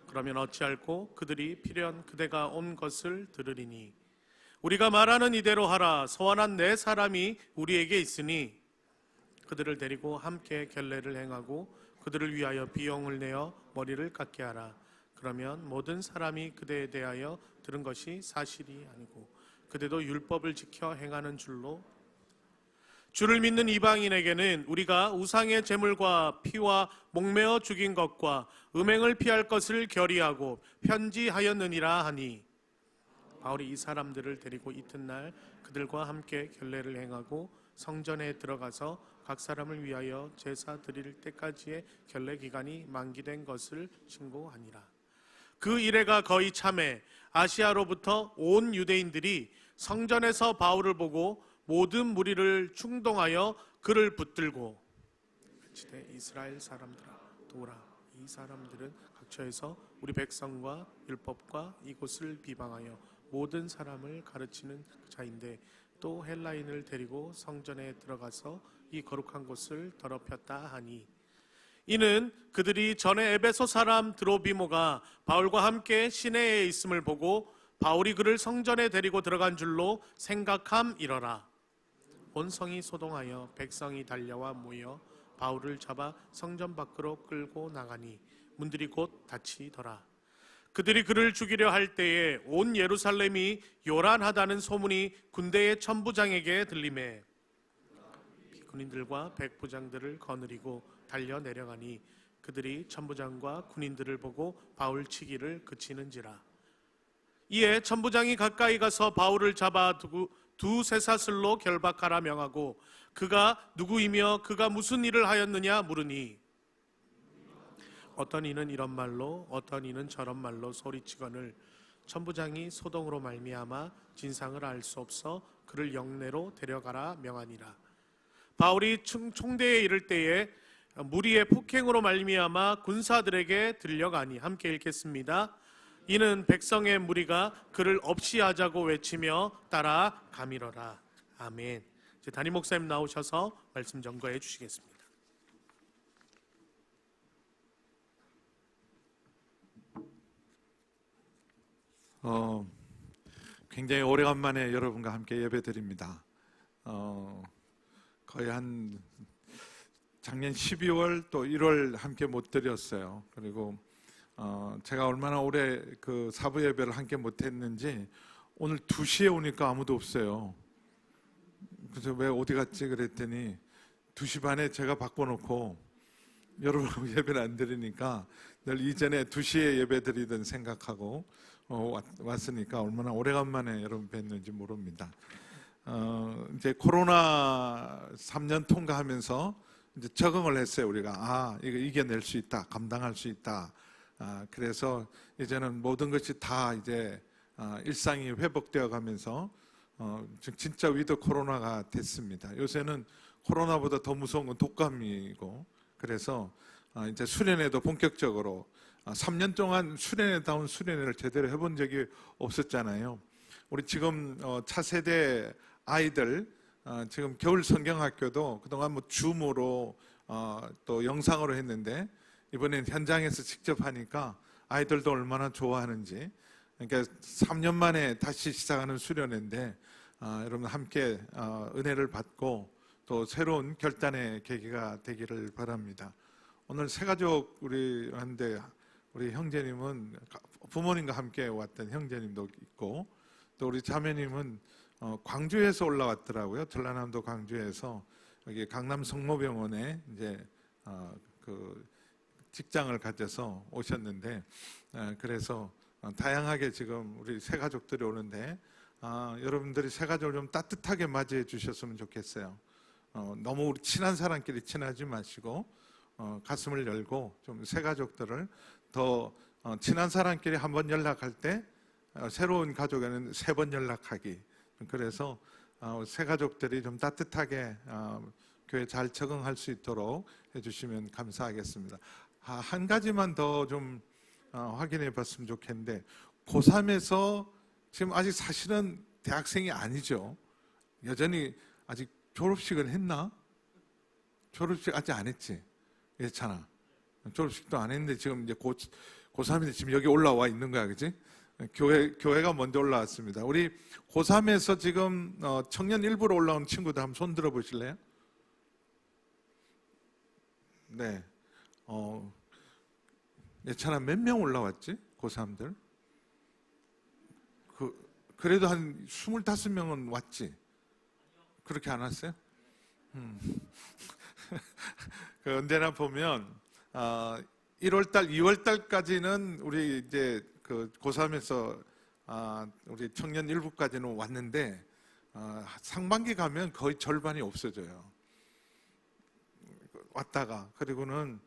그러면 어찌할꼬 그들이 필연 그대가 온 것을 들으리니 우리가 말하는 이대로 하라. 소환한 네 사람이 우리에게 있으니 그들을 데리고 함께 결례를 행하고 그들을 위하여 비용을 내어 머리를 깎게 하라. 그러면 모든 사람이 그대에 대하여 들은 것이 사실이 아니고 그대도 율법을 지켜 행하는 줄로 주를 믿는 이방인에게는 우리가 우상의 제물과 피와 목매어 죽인 것과 음행을 피할 것을 결의하고 편지하였느니라 하니 바울이 이 사람들을 데리고 이튿날 그들과 함께 결례를 행하고 성전에 들어가서 각 사람을 위하여 제사 드릴 때까지의 결례 기간이 만기된 것을 신고하니라. 그 이래가 거의 참에 아시아로부터 온 유대인들이 성전에서 바울을 보고 모든 무리를 충동하여 그를 붙들고 외치되 이스라엘 사람들아 도라. 이 사람들은 각처에서 우리 백성과 율법과 이곳을 비방하여 모든 사람을 가르치는 자인데 또 헬라인을 데리고 성전에 들어가서 이 거룩한 곳을 더럽혔다 하니 이는 그들이 전에 에베소 사람 드로비모가 바울과 함께 시내에 있음을 보고 바울이 그를 성전에 데리고 들어간 줄로 생각함이러라. 온 성이 소동하여 백성이 달려와 모여 바울을 잡아 성전 밖으로 끌고 나가니 문들이 곧 닫히더라. 그들이 그를 죽이려 할 때에 온 예루살렘이 요란하다는 소문이 군대의 천부장에게 들리매 군인들과 백부장들을 거느리고 달려 내려가니 그들이 천부장과 군인들을 보고 바울 치기를 그치는지라. 이에 천부장이 가까이 가서 바울을 잡아 두 쇠사슬로 결박하라 명하고 그가 누구이며 그가 무슨 일을 하였느냐 물으니 어떤 이는 이런 말로 어떤 이는 저런 말로 소리치거늘 천부장이 소동으로 말미암아 진상을 알 수 없어 그를 영내로 데려가라 명하니라. 바울이 총대에 이를 때에 무리의 폭행으로 말미암아 군사들에게 들려가니 함께 읽겠습니다. 이는 백성의 무리가 그를 없이 하자고 외치며 따라가미러라. 아멘. 이제 담임 목사님 나오셔서 말씀 전거해 주시겠습니다. 굉장히 오래간만에 여러분과 함께 예배드립니다. 거의 한 작년 12월 또 1월 함께 못 드렸어요. 그리고 제가 얼마나 오래 그 사부 예배를 함께 못 했는지 오늘 2시에 오니까 아무도 없어요. 그래서 왜 어디 갔지 그랬더니 2시 반에 제가 바꿔놓고 여러분 예배를 안 드리니까 늘 이전에 2시에 예배 드리던 생각하고 왔으니까 얼마나 오래간만에 여러분 뵀는지 모릅니다. 이제 코로나 3년 통과하면서 이제 적응을 했어요. 우리가 이거 이겨낼 수 있다, 감당할 수 있다. 그래서 이제는 모든 것이 다 이제 일상이 회복되어 가면서 진짜 위드 코로나가 됐습니다. 요새는 코로나보다 더 무서운 건 독감이고, 그래서 이제 수련회도 본격적으로 3년 동안 수련회다운 수련회를 제대로 해본 적이 없었잖아요. 우리 지금 차세대 아이들 지금 겨울 성경학교도 그동안 뭐 줌으로 또 영상으로 했는데 이번엔 현장에서 직접 하니까 아이들도 얼마나 좋아하는지. 그러니까 3년 만에 다시 시작하는 수련회인데 여러분 함께 은혜를 받고 또 새로운 결단의 계기가 되기를 바랍니다. 오늘 새가족 우리 형제님은 부모님과 함께 왔던 형제님도 있고, 또 우리 자매님은 광주에서 올라왔더라고요. 전라남도 광주에서 여기 강남 성모병원에 이제 그 직장을 가져서 오셨는데, 그래서 다양하게 지금 우리 새 가족들이 오는데 여러분들이 새 가족을 좀 따뜻하게 맞이해 주셨으면 좋겠어요. 너무 우리 친한 사람끼리 친하지 마시고 가슴을 열고 좀 새 가족들을 더 친한 사람끼리 한 번 연락할 때 새로운 가족에는 3번 연락하기. 그래서 새 가족들이 좀 따뜻하게 교회 잘 적응할 수 있도록 해주시면 감사하겠습니다. 한 가지만 더 좀 확인해 봤으면 좋겠는데, 고3에서 지금 아직 사실은 대학생이 아니죠. 여전히 아직 졸업식은 했나? 졸업식 아직 안 했지? 괜찮아. 졸업식도 안 했는데 지금 이제 고3인데 지금 여기 올라와 있는 거야, 그치? 교회가 먼저 올라왔습니다. 우리 고3에서 지금 청년 일부로 올라온 친구들 한번 손 들어 보실래요? 네. 예찬아 몇 명 올라왔지? 고3들? 그래도 한 25명은 왔지? 그렇게 안 왔어요? 언제나 보면 1월달, 2월달까지는 우리 이제 그 고3에서 우리 청년 일부까지는 왔는데 상반기 가면 거의 절반이 없어져요. 왔다가 그리고는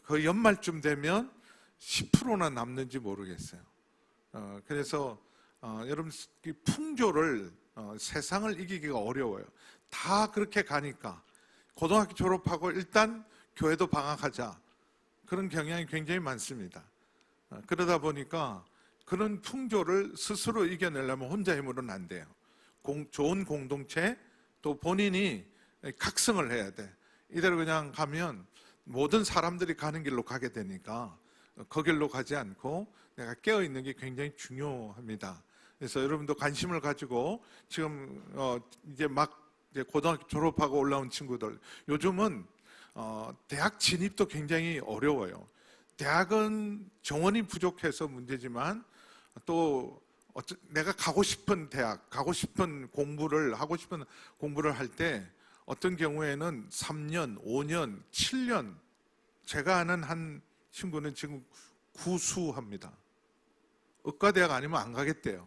거의 연말쯤 되면 10%나 남는지 모르겠어요. 그래서 여러분 이 풍조를 세상을 이기기가 어려워요. 다 그렇게 가니까 고등학교 졸업하고 일단 교회도 방학하자, 그런 경향이 굉장히 많습니다. 그러다 보니까 그런 풍조를 스스로 이겨내려면 혼자 힘으로는 안 돼요. 좋은 공동체, 또 본인이 각성을 해야 돼. 이대로 그냥 가면 모든 사람들이 가는 길로 가게 되니까 그 길로 가지 않고 내가 깨어있는 게 굉장히 중요합니다. 그래서 여러분도 관심을 가지고 지금 이제 고등학교 졸업하고 올라온 친구들, 요즘은 대학 진입도 굉장히 어려워요. 대학은 정원이 부족해서 문제지만 또 내가 가고 싶은 대학, 가고 싶은 공부를 하고 싶은 공부를 할 때 어떤 경우에는 3년, 5년, 7년, 제가 아는 한 친구는 지금 구수합니다. 의과대학 아니면 안 가겠대요.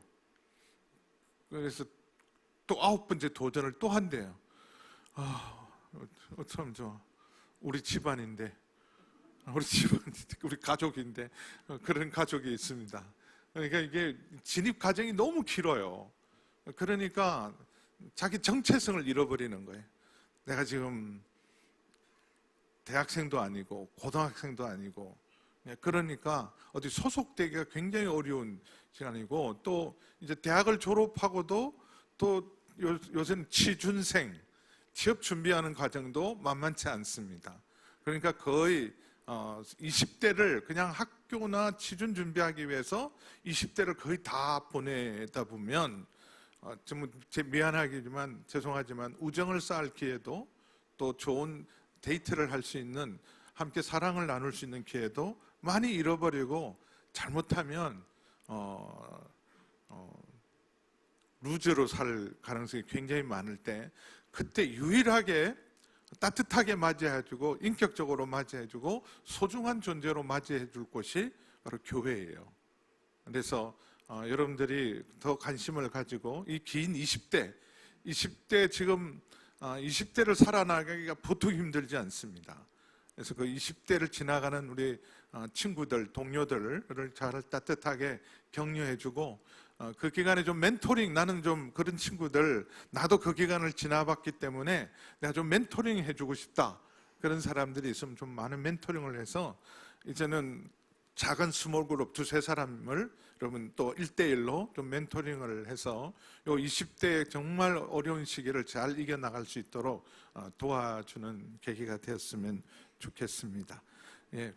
그래서 또 9번째 도전을 또 한대요. 어쩜 좋아. 우리 집안인데, 우리 가족인데, 그런 가족이 있습니다. 그러니까 이게 진입 과정이 너무 길어요. 그러니까 자기 정체성을 잃어버리는 거예요. 내가 지금 대학생도 아니고 고등학생도 아니고, 그러니까 어디 소속되기가 굉장히 어려운 시간이고, 또 이제 대학을 졸업하고도 또 요새는 취준생, 취업 준비하는 과정도 만만치 않습니다. 그러니까 거의 20대를 그냥 학교나 취준 준비하기 위해서 20대를 거의 다 보내다 보면 제 미안하기지만 죄송하지만 우정을 쌓을 기회도 또 좋은 데이트를 할 수 있는 함께 사랑을 나눌 수 있는 기회도 많이 잃어버리고 잘못하면 루즈로 살 가능성이 굉장히 많을 때 그때 유일하게 따뜻하게 맞이해주고 인격적으로 맞이해주고 소중한 존재로 맞이해줄 곳이 바로 교회예요. 그래서 여러분들이 더 관심을 가지고 이 긴 20대 지금 20대를 살아나가기가 보통 힘들지 않습니다. 그래서 그 20대를 지나가는 우리 친구들, 동료들을 잘 따뜻하게 격려해주고 그 기간에 좀 멘토링, 나는 좀 그런 친구들, 나도 그 기간을 지나봤기 때문에 내가 좀 멘토링 해주고 싶다. 그런 사람들이 있으면 좀 많은 멘토링을 해서 이제는 작은 스몰 그룹 2-3사람을 여러분 또 1대1로 좀 멘토링을 해서 요 20대 정말 어려운 시기를 잘 이겨나갈 수 있도록 도와주는 계기가 되었으면 좋겠습니다. 예,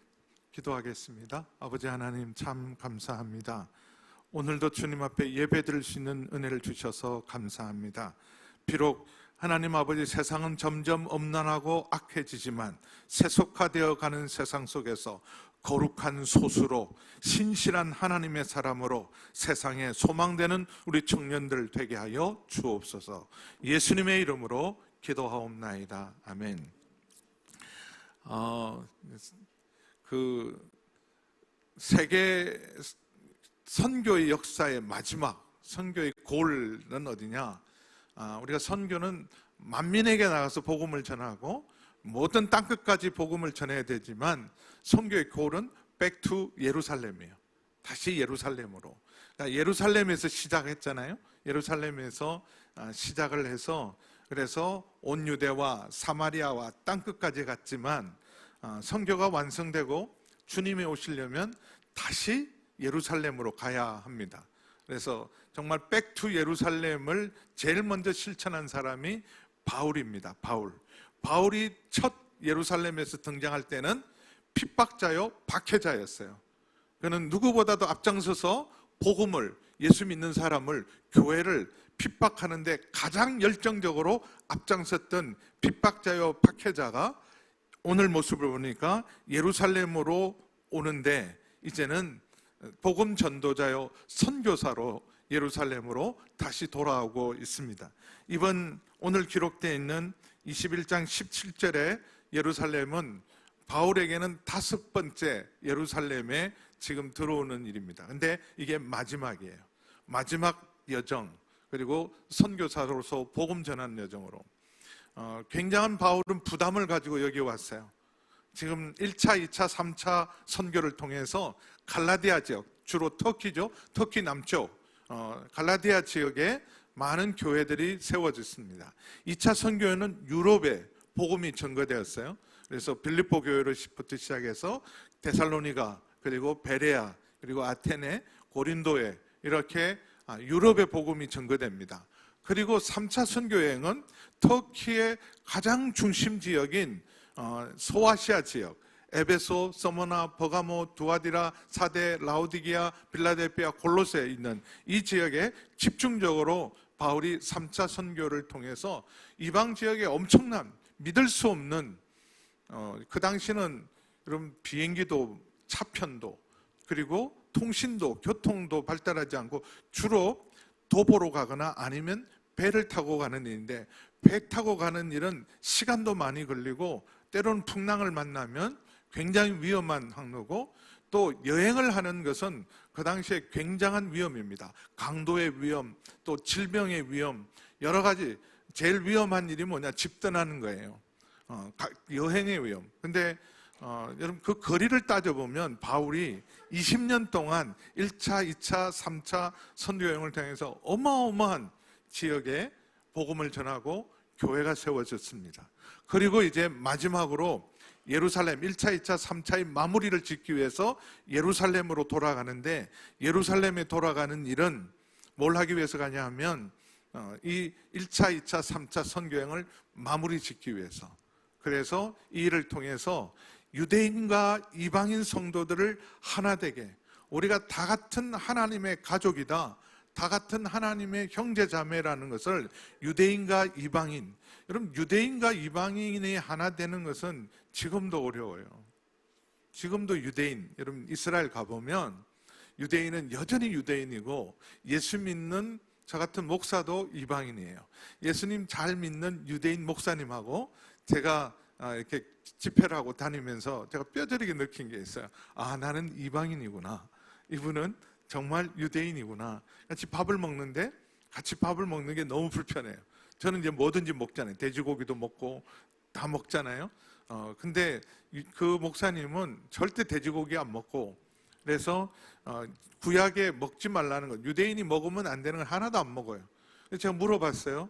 기도하겠습니다. 아버지 하나님 참 감사합니다. 오늘도 주님 앞에 예배드릴 수 있는 은혜를 주셔서 감사합니다. 비록 하나님 아버지 세상은 점점 엄난하고 악해지지만 세속화되어 가는 세상 속에서 거룩한 소수로 신실한 하나님의 사람으로 세상에 소망되는 우리 청년들 되게 하여 주옵소서. 예수님의 이름으로 기도하옵나이다. 아멘. 그 세계 선교의 역사의 마지막 선교의 골은 어디냐? 우리가 선교는 만민에게 나가서 복음을 전하고 모든 땅끝까지 복음을 전해야 되지만 선교의 골은 back to 예루살렘이에요. 다시 예루살렘으로. 그러니까 예루살렘에서 시작했잖아요. 예루살렘에서 시작을 해서 그래서 온 유대와 사마리아와 땅끝까지 갔지만 선교가 완성되고 주님이 오시려면 다시 예루살렘으로 가야 합니다. 그래서 정말 back to 예루살렘을 제일 먼저 실천한 사람이 바울입니다. 바울이 첫 예루살렘에서 등장할 때는 핍박자요 박해자였어요. 그는 누구보다도 앞장서서 복음을, 예수 믿는 사람을, 교회를 핍박하는데 가장 열정적으로 앞장섰던 핍박자요 박해자가 오늘 모습을 보니까 예루살렘으로 오는데 이제는 복음 전도자요 선교사로 예루살렘으로 다시 돌아오고 있습니다. 오늘 기록되어 있는 21장 17절에 예루살렘은 바울에게는 5번째 예루살렘에 지금 들어오는 일입니다. 근데 이게 마지막이에요. 마지막 여정, 그리고 선교사로서 복음 전하는 여정으로 굉장한 바울은 부담을 가지고 여기 왔어요. 지금 1차, 2차, 3차 선교를 통해서 갈라디아 지역, 주로 터키죠. 터키 남쪽 갈라디아 지역에 많은 교회들이 세워졌습니다. 2차 선교회는 유럽에 복음이 전거되었어요. 그래서 빌립보 교회로부터 시작해서 데살로니가, 그리고 베레아, 그리고 아테네, 고린도에 이렇게 유럽의 복음이 전거됩니다. 그리고 3차 선교여행은 터키의 가장 중심 지역인 소아시아 지역, 에베소, 서머나, 버가모, 두아디라, 사데, 라오디게아, 빌라델피아, 골로새에 있는 이 지역에 집중적으로 바울이 3차 선교를 통해서 이방 지역에 엄청난 믿을 수 없는 그 당시는 여러분 비행기도 차편도 그리고 통신도 교통도 발달하지 않고 주로 도보로 가거나 아니면 배를 타고 가는 일인데 배 타고 가는 일은 시간도 많이 걸리고 때로는 풍랑을 만나면 굉장히 위험한 항로고 또 여행을 하는 것은 그 당시에 굉장한 위험입니다. 강도의 위험, 또 질병의 위험, 여러 가지. 제일 위험한 일이 뭐냐? 집 떠나는 거예요. 여행의 위험. 근데 여러분 그 거리를 따져보면 바울이 20년 동안 1차, 2차, 3차 선교여행을 통해서 어마어마한 지역에 복음을 전하고 교회가 세워졌습니다. 그리고 이제 마지막으로 예루살렘 1차, 2차, 3차의 마무리를 짓기 위해서 예루살렘으로 돌아가는데 예루살렘에 돌아가는 일은 뭘 하기 위해서 가냐 하면 이 1차, 2차, 3차 선교여행을 마무리 짓기 위해서. 그래서 이 일을 통해서 유대인과 이방인 성도들을 하나 되게 우리가 다 같은 하나님의 가족이다. 다 같은 하나님의 형제 자매라는 것을 유대인과 이방인, 여러분 유대인과 이방인이 하나 되는 것은 지금도 어려워요. 지금도 유대인, 여러분 이스라엘 가보면 유대인은 여전히 유대인이고 예수 믿는 저 같은 목사도 이방인이에요. 예수님 잘 믿는 유대인 목사님하고 제가 이렇게 집회를 하고 다니면서 제가 뼈저리게 느낀 게 있어요. 아, 나는 이방인이구나. 이분은 정말 유대인이구나. 같이 밥을 먹는데 같이 밥을 먹는 게 너무 불편해요. 저는 이제 뭐든지 먹잖아요. 돼지고기도 먹고 다 먹잖아요. 근데 그 목사님은 절대 돼지고기 안 먹고, 그래서 구약에 먹지 말라는 것, 유대인이 먹으면 안 되는 걸 하나도 안 먹어요. 그래서 제가 물어봤어요.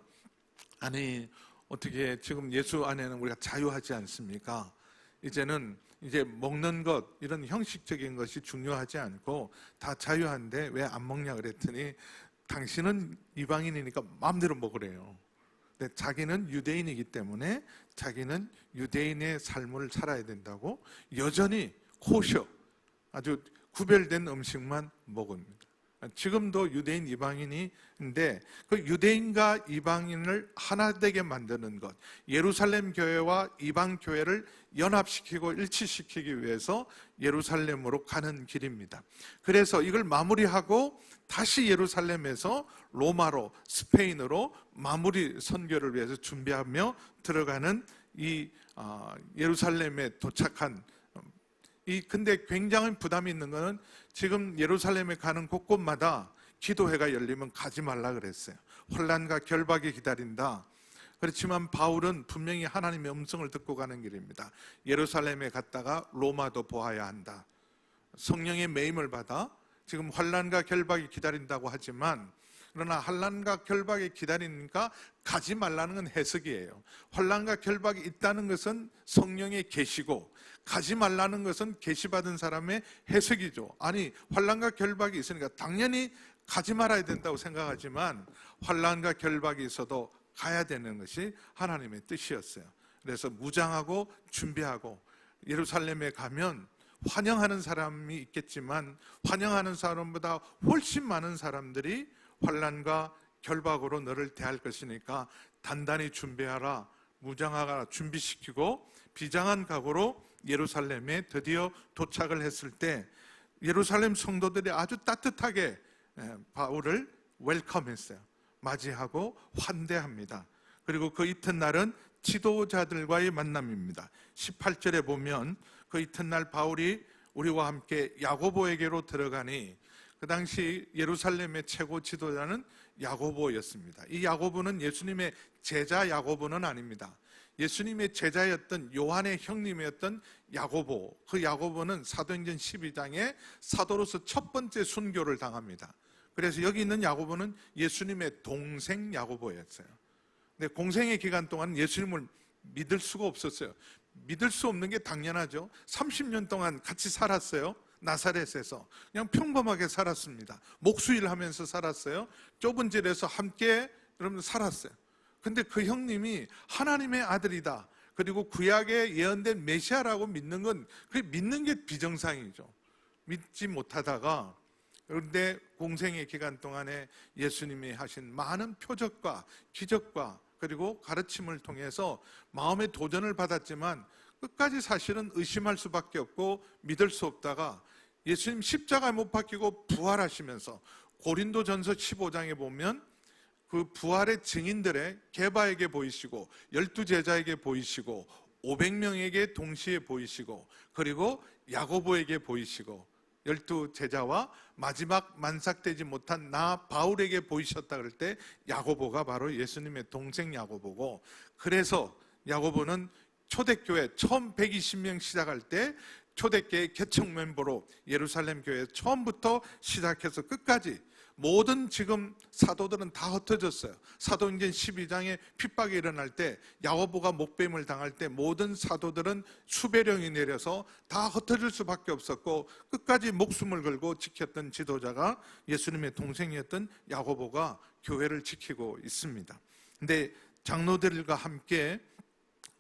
아니 어떻게 지금 예수 안에는 우리가 자유하지 않습니까? 이제는 이제 먹는 것, 이런 형식적인 것이 중요하지 않고 다 자유한데 왜 안 먹냐 그랬더니 당신은 이방인이니까 마음대로 먹으래요. 근데 자기는 유대인이기 때문에 자기는 유대인의 삶을 살아야 된다고 여전히 코셔, 아주 구별된 음식만 먹습니다. 지금도 유대인 이방인인데 그 유대인과 이방인을 하나 되게 만드는 것, 예루살렘 교회와 이방 교회를 연합시키고 일치시키기 위해서 예루살렘으로 가는 길입니다. 그래서 이걸 마무리하고 다시 예루살렘에서 로마로, 스페인으로 마무리 선교를 위해서 준비하며 들어가는 이 예루살렘에 도착한, 근데 굉장히 부담이 있는 거는 지금 예루살렘에 가는 곳곳마다 기도회가 열리면 가지 말라 그랬어요. 혼란과 결박이 기다린다. 그렇지만 바울은 분명히 하나님의 음성을 듣고 가는 길입니다. 예루살렘에 갔다가 로마도 보아야 한다. 성령의 매임을 받아 지금 혼란과 결박이 기다린다고 하지만, 그러나 혼란과 결박이 기다리니까 가지 말라는 건 해석이에요. 혼란과 결박이 있다는 것은 성령의 계시고 가지 말라는 것은 계시받은 사람의 해석이죠. 아니 혼란과 결박이 있으니까 당연히 가지 말아야 된다고 생각하지만 혼란과 결박이 있어도 가야 되는 것이 하나님의 뜻이었어요. 그래서 무장하고 준비하고 예루살렘에 가면 환영하는 사람이 있겠지만 환영하는 사람보다 훨씬 많은 사람들이 환난과 결박으로 너를 대할 것이니까 단단히 준비하라, 무장하라 준비시키고 비장한 각오로 예루살렘에 드디어 도착을 했을 때 예루살렘 성도들이 아주 따뜻하게 바울을 웰컴했어요. 맞이하고 환대합니다. 그리고 그 이튿날은 지도자들과의 만남입니다. 18절에 보면 그 이튿날 바울이 우리와 함께 야고보에게로 들어가니, 그 당시 예루살렘의 최고 지도자는 야고보였습니다. 이 야고보는 예수님의 제자 야고보는 아닙니다. 예수님의 제자였던 요한의 형님이었던 야고보, 그 야고보는 사도행전 12장에 사도로서 첫 번째 순교를 당합니다. 그래서 여기 있는 야고보는 예수님의 동생 야고보였어요. 근데 공생의 기간 동안 예수님을 믿을 수가 없었어요. 믿을 수 없는 게 당연하죠. 30년 동안 같이 살았어요. 나사렛에서 그냥 평범하게 살았습니다. 목수일 하면서 살았어요. 좁은 집에서 함께 여러분 살았어요. 근데 그 형님이 하나님의 아들이다, 그리고 구약에 예언된 메시아라고 믿는 건, 그게 믿는 게 비정상이죠. 믿지 못하다가, 그런데 공생의 기간 동안에 예수님이 하신 많은 표적과 기적과 그리고 가르침을 통해서 마음의 도전을 받았지만 끝까지 사실은 의심할 수밖에 없고 믿을 수 없다가 예수님 십자가에 못 박히고 부활하시면서 고린도전서 15장에 보면 그 부활의 증인들의 게바에게 보이시고 12제자에게 보이시고 500명에게 동시에 보이시고 그리고 야고보에게 보이시고 12제자와 마지막 만삭되지 못한 나 바울에게 보이셨다 그럴 때 야고보가 바로 예수님의 동생 야고보고, 그래서 야고보는 초대교회 처음 120명 시작할 때 초대교회 개척 멤버로 예루살렘 교회 처음부터 시작해서 끝까지 모든 지금 사도들은 다 흩어졌어요. 사도행전 12장에 핍박이 일어날 때 야고보가 목배임을 당할 때 모든 사도들은 수배령이 내려서 다 흩어질 수밖에 없었고 끝까지 목숨을 걸고 지켰던 지도자가 예수님의 동생이었던 야고보가 교회를 지키고 있습니다. 근데 장로들과 함께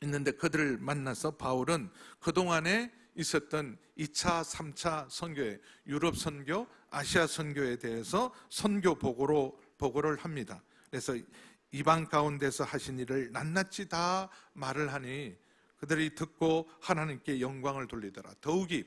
있는데 그들을 만나서 바울은 그동안에 있었던 2차, 3차 선교회, 유럽 선교, 아시아 선교에 대해서 선교 보고를 합니다. 그래서 이방 가운데서 하신 일을 낱낱이 다 말을 하니 그들이 듣고 하나님께 영광을 돌리더라. 더욱이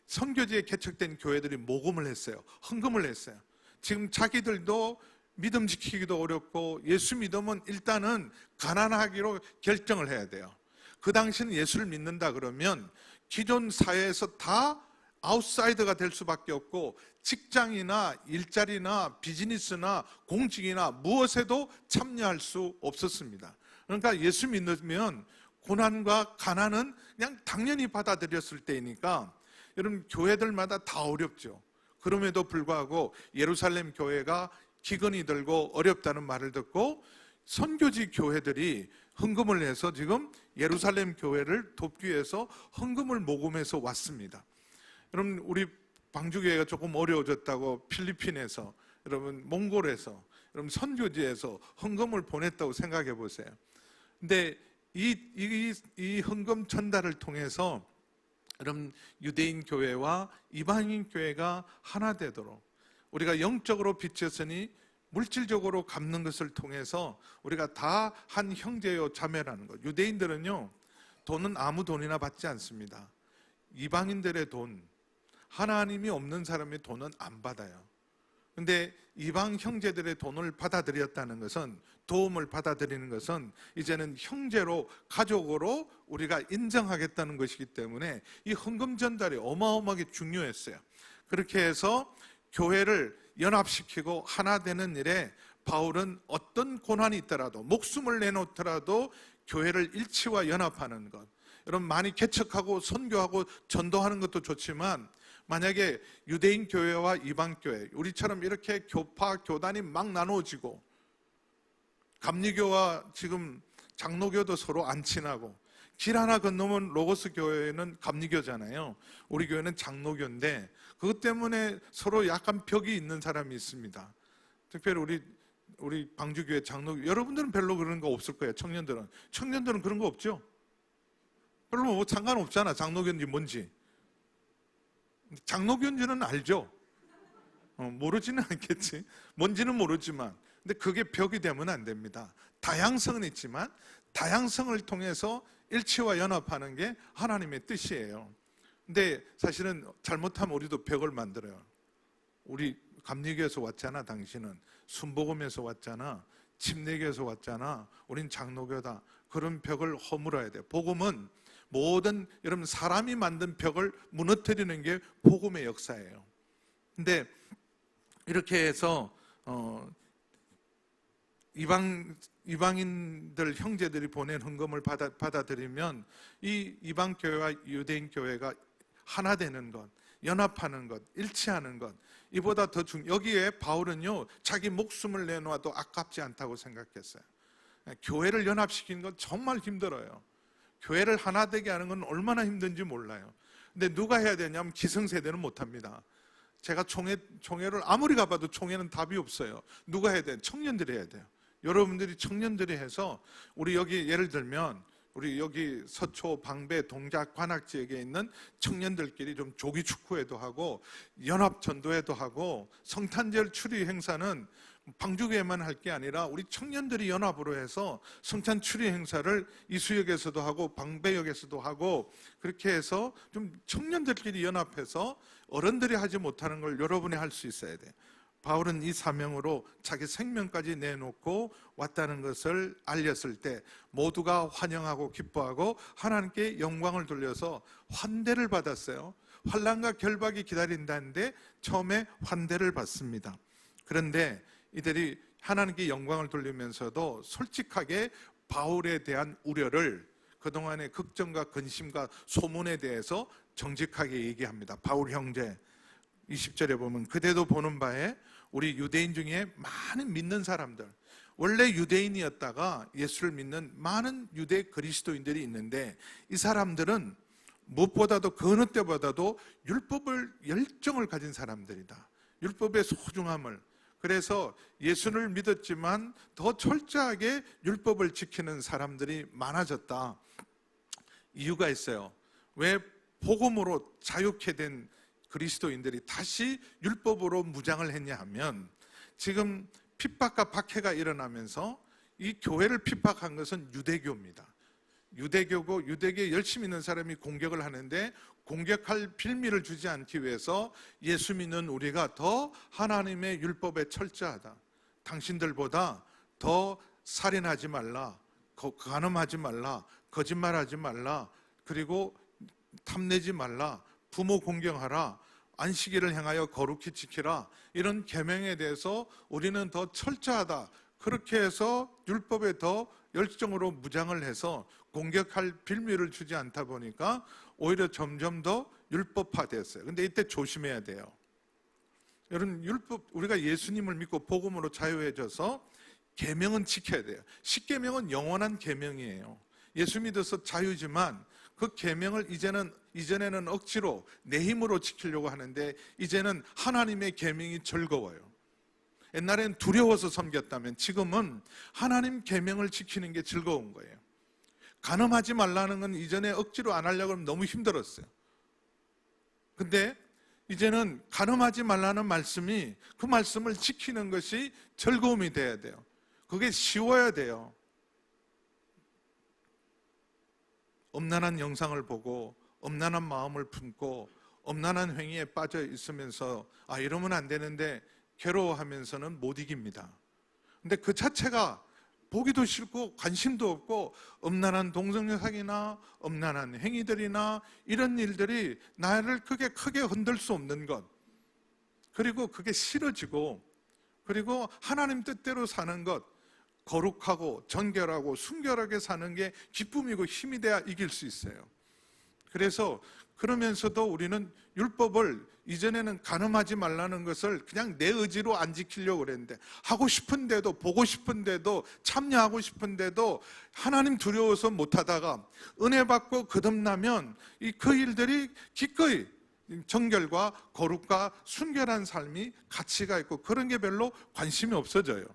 선교지에 개척된 교회들이 모금을 했어요. 헌금을 했어요. 지금 자기들도 믿음 지키기도 어렵고 예수 믿으면 일단은 가난하기로 결정을 해야 돼요. 그 당시는 예수를 믿는다 그러면 기존 사회에서 다 아웃사이더가 될 수밖에 없고 직장이나 일자리나 비즈니스나 공직이나 무엇에도 참여할 수 없었습니다. 그러니까 예수 믿으면 고난과 가난은 그냥 당연히 받아들였을 때이니까 여러분 교회들마다 다 어렵죠. 그럼에도 불구하고 예루살렘 교회가 기근이 들고 어렵다는 말을 듣고 선교지 교회들이 헌금을 해서 지금 예루살렘 교회를 돕기 위해서 헌금을 모금해서 왔습니다. 여러분 우리 방주교회가 조금 어려워졌다고 필리핀에서 여러분 몽골에서 여러분 선교지에서 헌금을 보냈다고 생각해 보세요. 근데 이 헌금 전달을 통해서 여러분 유대인 교회와 이방인 교회가 하나 되도록 우리가 영적으로 빚졌으니 물질적으로 갚는 것을 통해서 우리가 다 한 형제요 자매라는 것. 유대인들은요 돈은 아무 돈이나 받지 않습니다. 이방인들의 돈, 하나님이 없는 사람의 돈은 안 받아요. 근데 이방 형제들의 돈을 받아들였다는 것은, 도움을 받아들이는 것은 이제는 형제로, 가족으로 우리가 인정하겠다는 것이기 때문에 이 헌금 전달이 어마어마하게 중요했어요. 그렇게 해서 교회를 연합시키고 하나 되는 일에 바울은 어떤 고난이 있더라도 목숨을 내놓더라도 교회를 일치와 연합하는 것, 여러분 많이 개척하고 선교하고 전도하는 것도 좋지만 만약에 유대인 교회와 이방 교회, 우리처럼 이렇게 교파, 교단이 막 나누어지고 감리교와 지금 장로교도 서로 안 친하고 길 하나 건너면 로고스 교회는 감리교잖아요. 우리 교회는 장로교인데 그것 때문에 서로 약간 벽이 있는 사람이 있습니다. 특별히 우리 방주교회 장로교, 여러분들은 별로 그런 거 없을 거예요. 청년들은 그런 거 없죠? 별로 뭐 상관없잖아. 장로교인지 뭔지. 장로교인지는 알죠. 모르지는 않겠지. 뭔지는 모르지만, 근데 그게 벽이 되면 안 됩니다. 다양성은 있지만 다양성을 통해서 일치와 연합하는 게 하나님의 뜻이에요. 근데 사실은 잘못하면 우리도 벽을 만들어요. 우리 감리교에서 왔잖아. 당신은 순복음에서 왔잖아. 침례교에서 왔잖아. 우린 장로교다. 그런 벽을 허물어야 돼요. 복음은 모든 여러분 사람이 만든 벽을 무너뜨리는 게 복음의 역사예요. 근데 이렇게 해서 이방인들 형제들이 보낸 헌금을 받아들이면 이 이방 교회와 유대인 교회가 하나 되는 것, 연합하는 것, 일치하는 것, 이보다 더 여기에 바울은요 자기 목숨을 내놓아도 아깝지 않다고 생각했어요. 교회를 연합시키는 건 정말 힘들어요. 교회를 하나 되게 하는 건 얼마나 힘든지 몰라요. 근데 누가 해야 되냐면 기성세대는 못합니다. 제가 총회를 아무리 가봐도 총회는 답이 없어요. 누가 해야 돼요? 청년들이 해야 돼요. 여러분들이 청년들이 해서 우리 여기 예를 들면 우리 여기 서초, 방배, 동작, 관악 지역에 있는 청년들끼리 좀 조기 축구회도 하고 연합 전도회도 하고 성탄절 추리 행사는 방주교회만 할 게 아니라 우리 청년들이 연합으로 해서 성탄 추리 행사를 이수역에서도 하고 방배역에서도 하고 그렇게 해서 좀 청년들끼리 연합해서 어른들이 하지 못하는 걸 여러분이 할 수 있어야 돼요. 바울은 이 사명으로 자기 생명까지 내놓고 왔다는 것을 알렸을 때 모두가 환영하고 기뻐하고 하나님께 영광을 돌려서 환대를 받았어요. 환난과 결박이 기다린다는데 처음에 환대를 받습니다. 그런데 이들이 하나님께 영광을 돌리면서도 솔직하게 바울에 대한 우려를, 그동안의 걱정과 근심과 소문에 대해서 정직하게 얘기합니다. 바울 형제, 20절에 보면 그대도 보는 바에 우리 유대인 중에 많은 믿는 사람들, 원래 유대인이었다가 예수를 믿는 많은 유대 그리스도인들이 있는데 이 사람들은 무엇보다도 그 어느 때보다도 율법을 열정을 가진 사람들이다. 율법의 소중함을, 그래서 예수를 믿었지만 더 철저하게 율법을 지키는 사람들이 많아졌다. 이유가 있어요. 왜 복음으로 자유케 된 그리스도인들이 다시 율법으로 무장을 했냐 하면, 지금 핍박과 박해가 일어나면서 이 교회를 핍박한 것은 유대교입니다. 유대교고, 유대교에 열심히 있는 사람이 공격을 하는데 공격할 빌미를 주지 않기 위해서 예수 믿는 우리가 더 하나님의 율법에 철저하다, 당신들보다 더 살인하지 말라, 간음하지 말라, 거짓말하지 말라, 그리고 탐내지 말라, 부모 공경하라, 안식일을 행하여 거룩히 지키라, 이런 계명에 대해서 우리는 더 철저하다, 그렇게 해서 율법에 더 열정으로 무장을 해서 공격할 빌미를 주지 않다 보니까 오히려 점점 더 율법화됐어요. 근데 이때 조심해야 돼요. 여러분, 율법, 우리가 예수님을 믿고 복음으로 자유해져서 계명은 지켜야 돼요. 십계명은 영원한 계명이에요. 예수 믿어서 자유지만 그 계명을 이전에는 억지로 내 힘으로 지키려고 하는데 이제는 하나님의 계명이 즐거워요. 옛날엔 두려워서 섬겼다면 지금은 하나님 계명을 지키는 게 즐거운 거예요. 간음하지 말라는 건 이전에 억지로 안 하려고 하면 너무 힘들었어요. 근데 이제는 간음하지 말라는 말씀이, 그 말씀을 지키는 것이 즐거움이 돼야 돼요. 그게 쉬워야 돼요. 엄난한 영상을 보고 엄난한 마음을 품고 엄난한 행위에 빠져 있으면서 이러면 안 되는데 괴로워하면서는 못 이깁니다. 근데 그 자체가 보기도 싫고 관심도 없고, 엄난한 동성애상이나 엄난한 행위들이나 이런 일들이 나를 크게 흔들 수 없는 것, 그리고 그게 싫어지고, 그리고 하나님 뜻대로 사는 것, 거룩하고 정결하고 순결하게 사는 게 기쁨이고 힘이 돼야 이길 수 있어요. 그래서 그러면서도 우리는 율법을, 이전에는 간음하지 말라는 것을 그냥 내 의지로 안 지키려고 그랬는데, 하고 싶은데도, 보고 싶은데도, 참여하고 싶은데도 하나님 두려워서 못하다가 은혜 받고 거듭나면 그 일들이 기꺼이 정결과 거룩과 순결한 삶이 가치가 있고, 그런 게 별로 관심이 없어져요.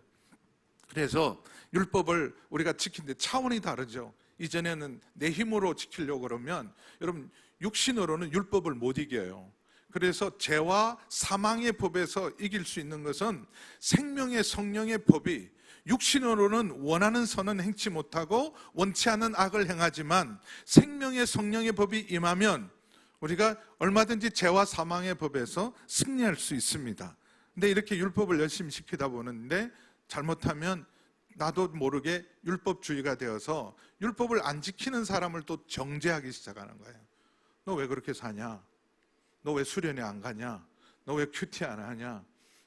그래서 율법을 우리가 지키는데 차원이 다르죠. 이전에는 내 힘으로 지키려고 그러면, 여러분, 육신으로는 율법을 못 이겨요. 그래서 죄와 사망의 법에서 이길 수 있는 것은 생명의 성령의 법이, 육신으로는 원하는 선은 행치 못하고 원치 않는 악을 행하지만 생명의 성령의 법이 임하면 우리가 얼마든지 죄와 사망의 법에서 승리할 수 있습니다. 근데 이렇게 율법을 열심히 지키다 보는데 잘못하면 나도 모르게 율법주의가 되어서 율법을 안 지키는 사람을 또 정죄하기 시작하는 거예요. 너 왜 그렇게 사냐? 너 왜 수련회 안 가냐? 너 왜 큐티 안 하냐?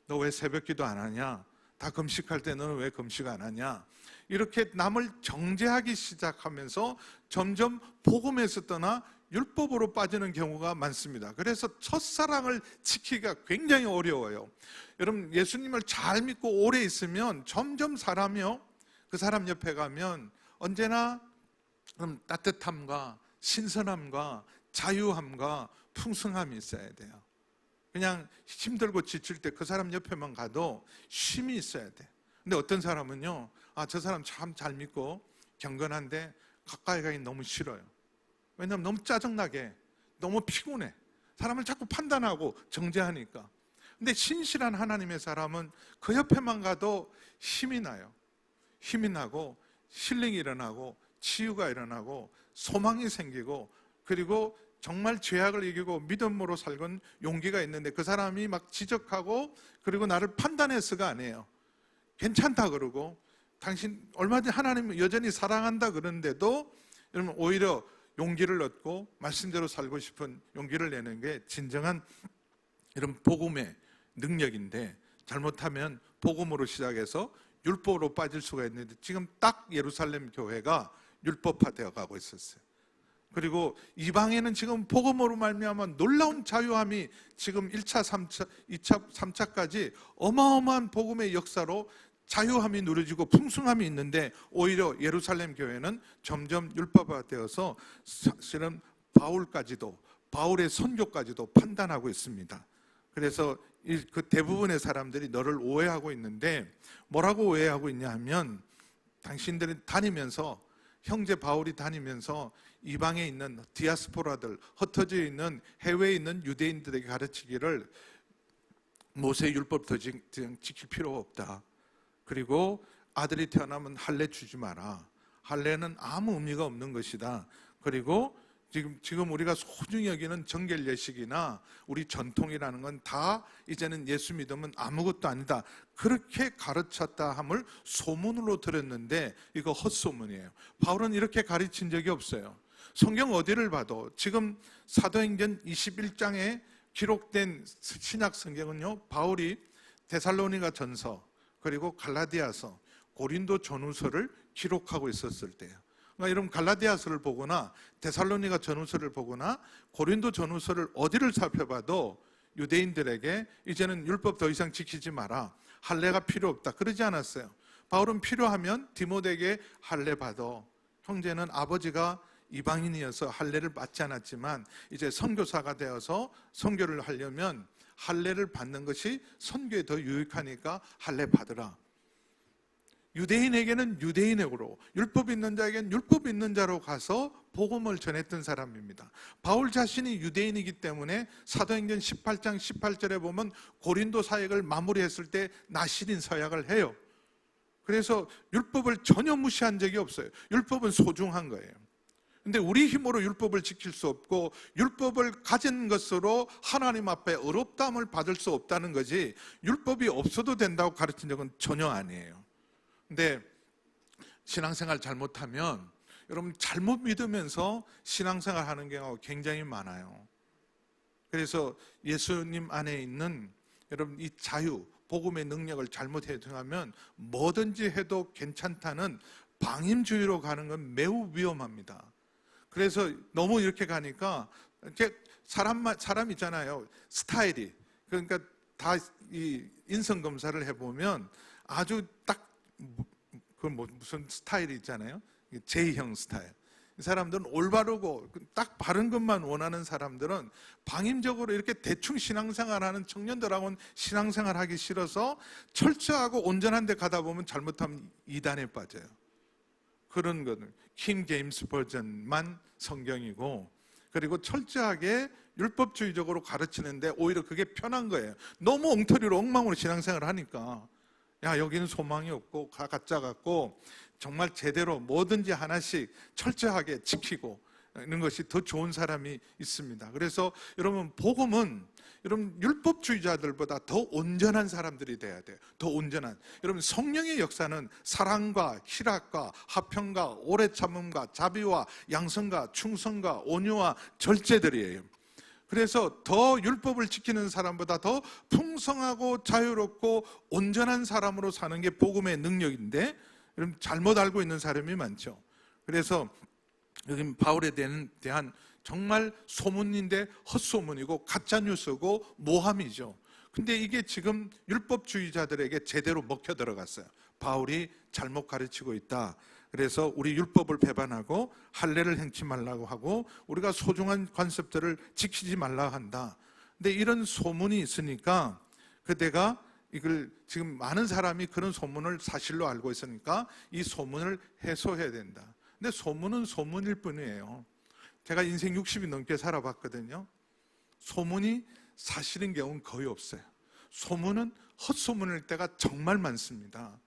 너 왜 새벽기도 안 하냐? 다 금식할 때 너는 왜 금식 안 하냐? 이렇게 남을 정죄하기 시작하면서 점점 복음에서 떠나 율법으로 빠지는 경우가 많습니다. 그래서 첫사랑을 지키기가 굉장히 어려워요. 여러분, 예수님을 잘 믿고 오래 있으면 점점 사람이요, 그 사람 옆에 가면 언제나 따뜻함과 신선함과 자유함과 풍성함이 있어야 돼요. 그냥 힘들고 지칠 때 그 사람 옆에만 가도 쉼이 있어야 돼. 근데 어떤 사람은요, 저 사람 참 잘 믿고 경건한데 가까이 가기 너무 싫어요. 왜냐하면 너무 짜증나게, 너무 피곤해. 사람을 자꾸 판단하고 정죄하니까. 근데 신실한 하나님의 사람은 그 옆에만 가도 힘이 나요. 힘이 나고 힐링이 일어나고 치유가 일어나고 소망이 생기고, 그리고 정말 죄악을 이기고 믿음으로 살건 용기가 있는데 그 사람이 막 지적하고 그리고 나를 판단해서가 아니에요. 괜찮다 그러고, 당신 얼마든지 하나님을 여전히 사랑한다 그러는데도 여러분 오히려 용기를 얻고 말씀대로 살고 싶은 용기를 내는 게 진정한 이런 복음의 능력인데, 잘못하면 복음으로 시작해서 율법으로 빠질 수가 있는데 지금 딱 예루살렘 교회가 율법화되어 가고 있었어요. 그리고 이방에는 지금 복음으로 말미암아 놀라운 자유함이 지금 1차, 3차, 2차, 3차까지 어마어마한 복음의 역사로 자유함이 누려지고 풍성함이 있는데, 오히려 예루살렘 교회는 점점 율법화되어서 사실은 바울의 선교까지도 판단하고 있습니다. 그래서 그 대부분의 사람들이 너를 오해하고 있는데, 뭐라고 오해하고 있냐 하면, 당신들이 다니면서, 형제 바울이 다니면서 이방에 있는 디아스포라들, 흩어져 있는 해외에 있는 유대인들에게 가르치기를 모세 율법부터 지킬 필요가 없다. 그리고 아들이 태어나면 할례 주지 마라. 할례는 아무 의미가 없는 것이다. 그리고 지금 우리가 소중히 여기는 정결 예식이나 우리 전통이라는 건 다 이제는 예수 믿으면 아무것도 아니다. 그렇게 가르쳤다 함을 소문으로 들었는데 이거 헛소문이에요. 바울은 이렇게 가르친 적이 없어요. 성경 어디를 봐도 지금 사도행전 21장에 기록된 신약 성경은요, 바울이 데살로니가 전서, 그리고 갈라디아서, 고린도 전후서를 기록하고 있었을 때예요. 그러니까 여러분 갈라디아서를 보거나 데살로니가 전후서를 보거나 고린도 전후서를 어디를 살펴봐도 유대인들에게 이제는 율법 더 이상 지키지 마라, 할례가 필요 없다, 그러지 않았어요. 바울은 필요하면 디모데에게 할례 받아. 형제는 아버지가 이방인이어서 할례를 받지 않았지만 이제 선교사가 되어서 선교를 하려면 할례를 받는 것이 선교에 더 유익하니까 할례 받으라. 유대인에게는 유대인으로, 율법 있는 자에게는 율법 있는 자로 가서 복음을 전했던 사람입니다. 바울 자신이 유대인이기 때문에 사도행전 18장 18절에 보면 고린도 사역을 마무리했을 때 나실인 서약을 해요. 그래서 율법을 전혀 무시한 적이 없어요. 율법은 소중한 거예요. 근데 우리 힘으로 율법을 지킬 수 없고 율법을 가진 것으로 하나님 앞에 의롭다함을 받을 수 없다는 거지, 율법이 없어도 된다고 가르친 적은 전혀 아니에요. 근데 신앙생활 잘못하면 여러분 잘못 믿으면서 신앙생활 하는 경우가 굉장히 많아요. 그래서 예수님 안에 있는 여러분 이 자유, 복음의 능력을 잘못 해석하면 뭐든지 해도 괜찮다는 방임주의로 가는 건 매우 위험합니다. 그래서 너무 이렇게 가니까 이렇게 사람 있잖아요. 스타일이, 그러니까 다 이 인성 검사를 해보면 아주 딱 그 무슨 스타일이 있잖아요. J형 스타일. 이 사람들은 올바르고 딱 바른 것만 원하는 사람들은 방임적으로 이렇게 대충 신앙생활하는 청년들하고는 신앙생활하기 싫어서 철저하고 온전한 데 가다 보면 잘못하면 이단에 빠져요. 그런 거는 킹 제임스 버전만 성경이고, 그리고 철저하게 율법주의적으로 가르치는데 오히려 그게 편한 거예요. 너무 엉터리로 엉망으로 신앙생활을 하니까 야, 여기는 소망이 없고 가짜 같고 정말 제대로 뭐든지 하나씩 철저하게 지키고 있는 것이 더 좋은 사람이 있습니다. 그래서 여러분 복음은 여러분 율법주의자들보다 더 온전한 사람들이 돼야 돼요. 더 온전한. 여러분 성령의 역사는 사랑과 희락과 화평과 오래 참음과 자비와 양성과 충성과 온유와 절제들이에요. 그래서 더 율법을 지키는 사람보다 더 풍성하고 자유롭고 온전한 사람으로 사는 게 복음의 능력인데 여러분 잘못 알고 있는 사람이 많죠. 그래서 여기 바울에 대한 정말 소문인데 헛소문이고 가짜뉴스고 모함이죠. 근데 이게 지금 율법주의자들에게 제대로 먹혀 들어갔어요. 바울이 잘못 가르치고 있다. 그래서 우리 율법을 배반하고 할례를 행치 말라고 하고 우리가 소중한 관습들을 지키지 말라 한다. 근데 이런 소문이 있으니까 그대가 이걸 지금 많은 사람이 그런 소문을 사실로 알고 있으니까 이 소문을 해소해야 된다. 근데 소문은 소문일 뿐이에요. 제가 인생 60이 넘게 살아봤거든요. 소문이 사실인 경우는 거의 없어요. 소문은 헛소문일 때가 정말 많습니다.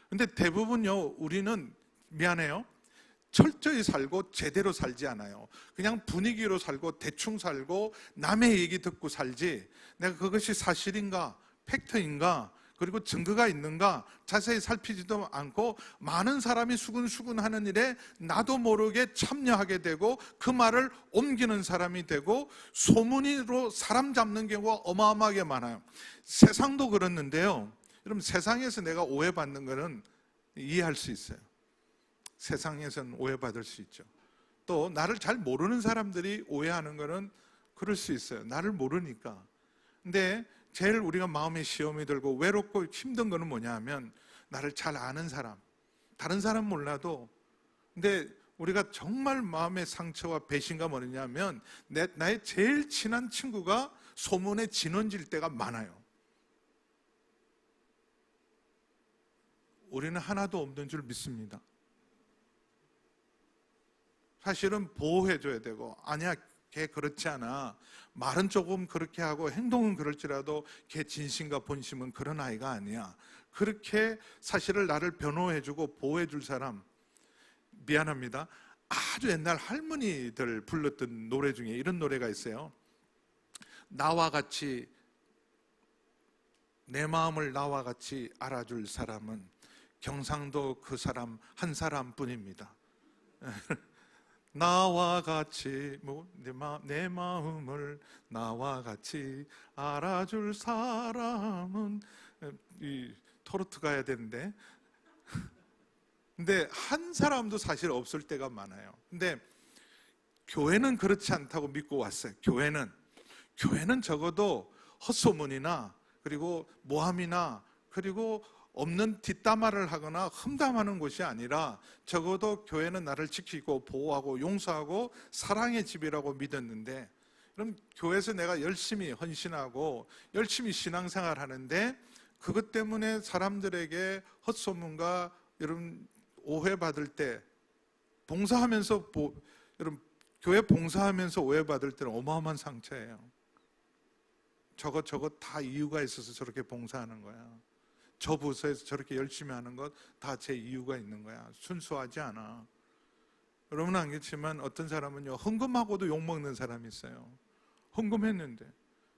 근데 대부분요, 우리는 미안해요, 철저히 살고 제대로 살지 않아요. 그냥 분위기로 살고 대충 살고 남의 얘기 듣고 살지, 내가 그것이 사실인가 팩트인가 그리고 증거가 있는가 자세히 살피지도 않고 많은 사람이 수근수근하는 일에 나도 모르게 참여하게 되고 그 말을 옮기는 사람이 되고 소문으로 사람 잡는 경우가 어마어마하게 많아요. 세상도 그렇는데요, 여러분 세상에서 내가 오해받는 거는 이해할 수 있어요. 세상에서는 오해받을 수 있죠. 또 나를 잘 모르는 사람들이 오해하는 거는 그럴 수 있어요. 나를 모르니까. 근데 제일 우리가 마음에 시험이 들고 외롭고 힘든 거는 뭐냐 하면 나를 잘 아는 사람, 다른 사람 몰라도, 근데 우리가 정말 마음의 상처와 배신감 뭐냐면 나의 제일 친한 친구가 소문에 진원질 때가 많아요. 우리는 하나도 없는 줄 믿습니다. 사실은 보호해줘야 되고, 아니야 걔 그렇지 않아, 말은 조금 그렇게 하고 행동은 그럴지라도 걔 진심과 본심은 그런 아이가 아니야, 그렇게 사실을 나를 변호해주고 보호해줄 사람. 미안합니다, 아주 옛날 할머니들 불렀던 노래 중에 이런 노래가 있어요. 나와 같이, 내 마음을 나와 같이 알아줄 사람은 경상도 그 사람 한 사람뿐입니다. 나와 같이 내 마음을 나와 같이 알아줄 사람은, 이 토르트 가야 되는데, 근데 한 사람도 사실 없을 때가 많아요. 근데 교회는 그렇지 않다고 믿고 왔어요. 교회는 적어도 헛소문이나 그리고 모함이나 그리고 없는 뒷담화를 하거나 험담하는 곳이 아니라 적어도 교회는 나를 지키고 보호하고 용서하고 사랑의 집이라고 믿었는데, 그럼 교회에서 내가 열심히 헌신하고 열심히 신앙생활 하는데 그것 때문에 사람들에게 헛소문과 여러분 오해받을 때, 봉사하면서 여러분 교회 봉사하면서 오해받을 때는 어마어마한 상처예요. 저거 다 이유가 있어서 저렇게 봉사하는 거야. 저 부서에서 저렇게 열심히 하는 것 다 제 이유가 있는 거야. 순수하지 않아. 여러분은 알겠지만 어떤 사람은요, 헌금하고도 욕먹는 사람이 있어요. 헌금했는데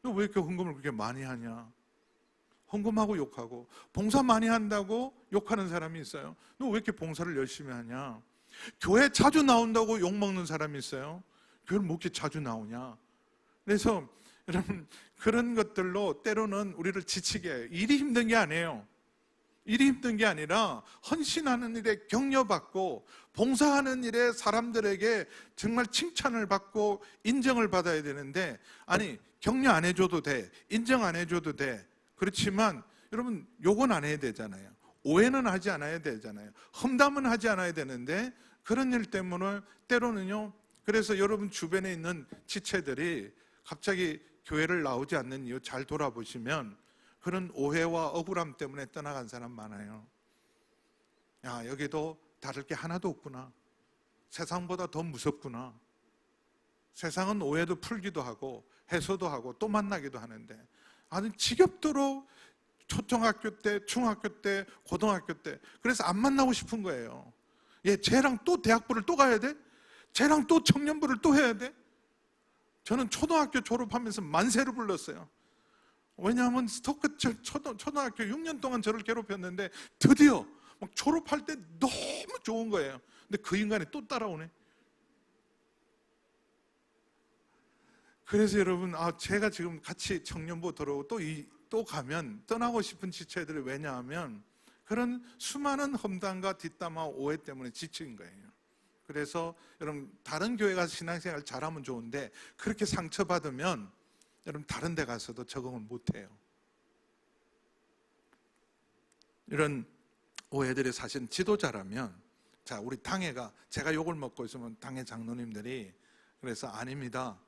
너 왜 이렇게 헌금을 그렇게 많이 하냐, 헌금하고 욕하고. 봉사 많이 한다고 욕하는 사람이 있어요. 너 왜 이렇게 봉사를 열심히 하냐. 교회 자주 나온다고 욕먹는 사람이 있어요. 교회를 뭐 이렇게 자주 나오냐. 그래서 여러분 그런 것들로 때로는 우리를 지치게 해요. 일이 힘든 게 아니에요. 일이 힘든 게 아니라 헌신하는 일에 격려받고 봉사하는 일에 사람들에게 정말 칭찬을 받고 인정을 받아야 되는데, 아니 격려 안 해줘도 돼, 인정 안 해줘도 돼. 그렇지만 여러분 욕은 안 해야 되잖아요. 오해는 하지 않아야 되잖아요. 험담은 하지 않아야 되는데 그런 일 때문에 때로는요, 그래서 여러분 주변에 있는 지체들이 갑자기 교회를 나오지 않는 이유 잘 돌아보시면 그런 오해와 억울함 때문에 떠나간 사람 많아요. 야, 여기도 다를 게 하나도 없구나. 세상보다 더 무섭구나. 세상은 오해도 풀기도 하고 해소도 하고 또 만나기도 하는데, 아니 지겹도록 초등학교 때, 중학교 때, 고등학교 때 그래서 안 만나고 싶은 거예요. 얘 쟤랑 또 대학부를 또 가야 돼? 쟤랑 또 청년부를 또 해야 돼? 저는 초등학교 졸업하면서 만세를 불렀어요. 왜냐하면 초등학교 6년 동안 저를 괴롭혔는데 드디어 막 졸업할 때 너무 좋은 거예요. 근데 그 인간이 또 따라오네. 그래서 여러분, 제가 지금 같이 청년부 들어오고 또 가면 떠나고 싶은 지체들이, 왜냐하면 그런 수많은 험담과 뒷담화 오해 때문에 지친 거예요. 그래서 여러분 다른 교회 가서 신앙생활 잘하면 좋은데 그렇게 상처받으면 여러분 다른 데 가서도 적응을 못해요. 이런 오해들이 사실 지도자라면, 자 우리 당회가, 제가 욕을 먹고 있으면 당회 장로님들이 그래서 아닙니다,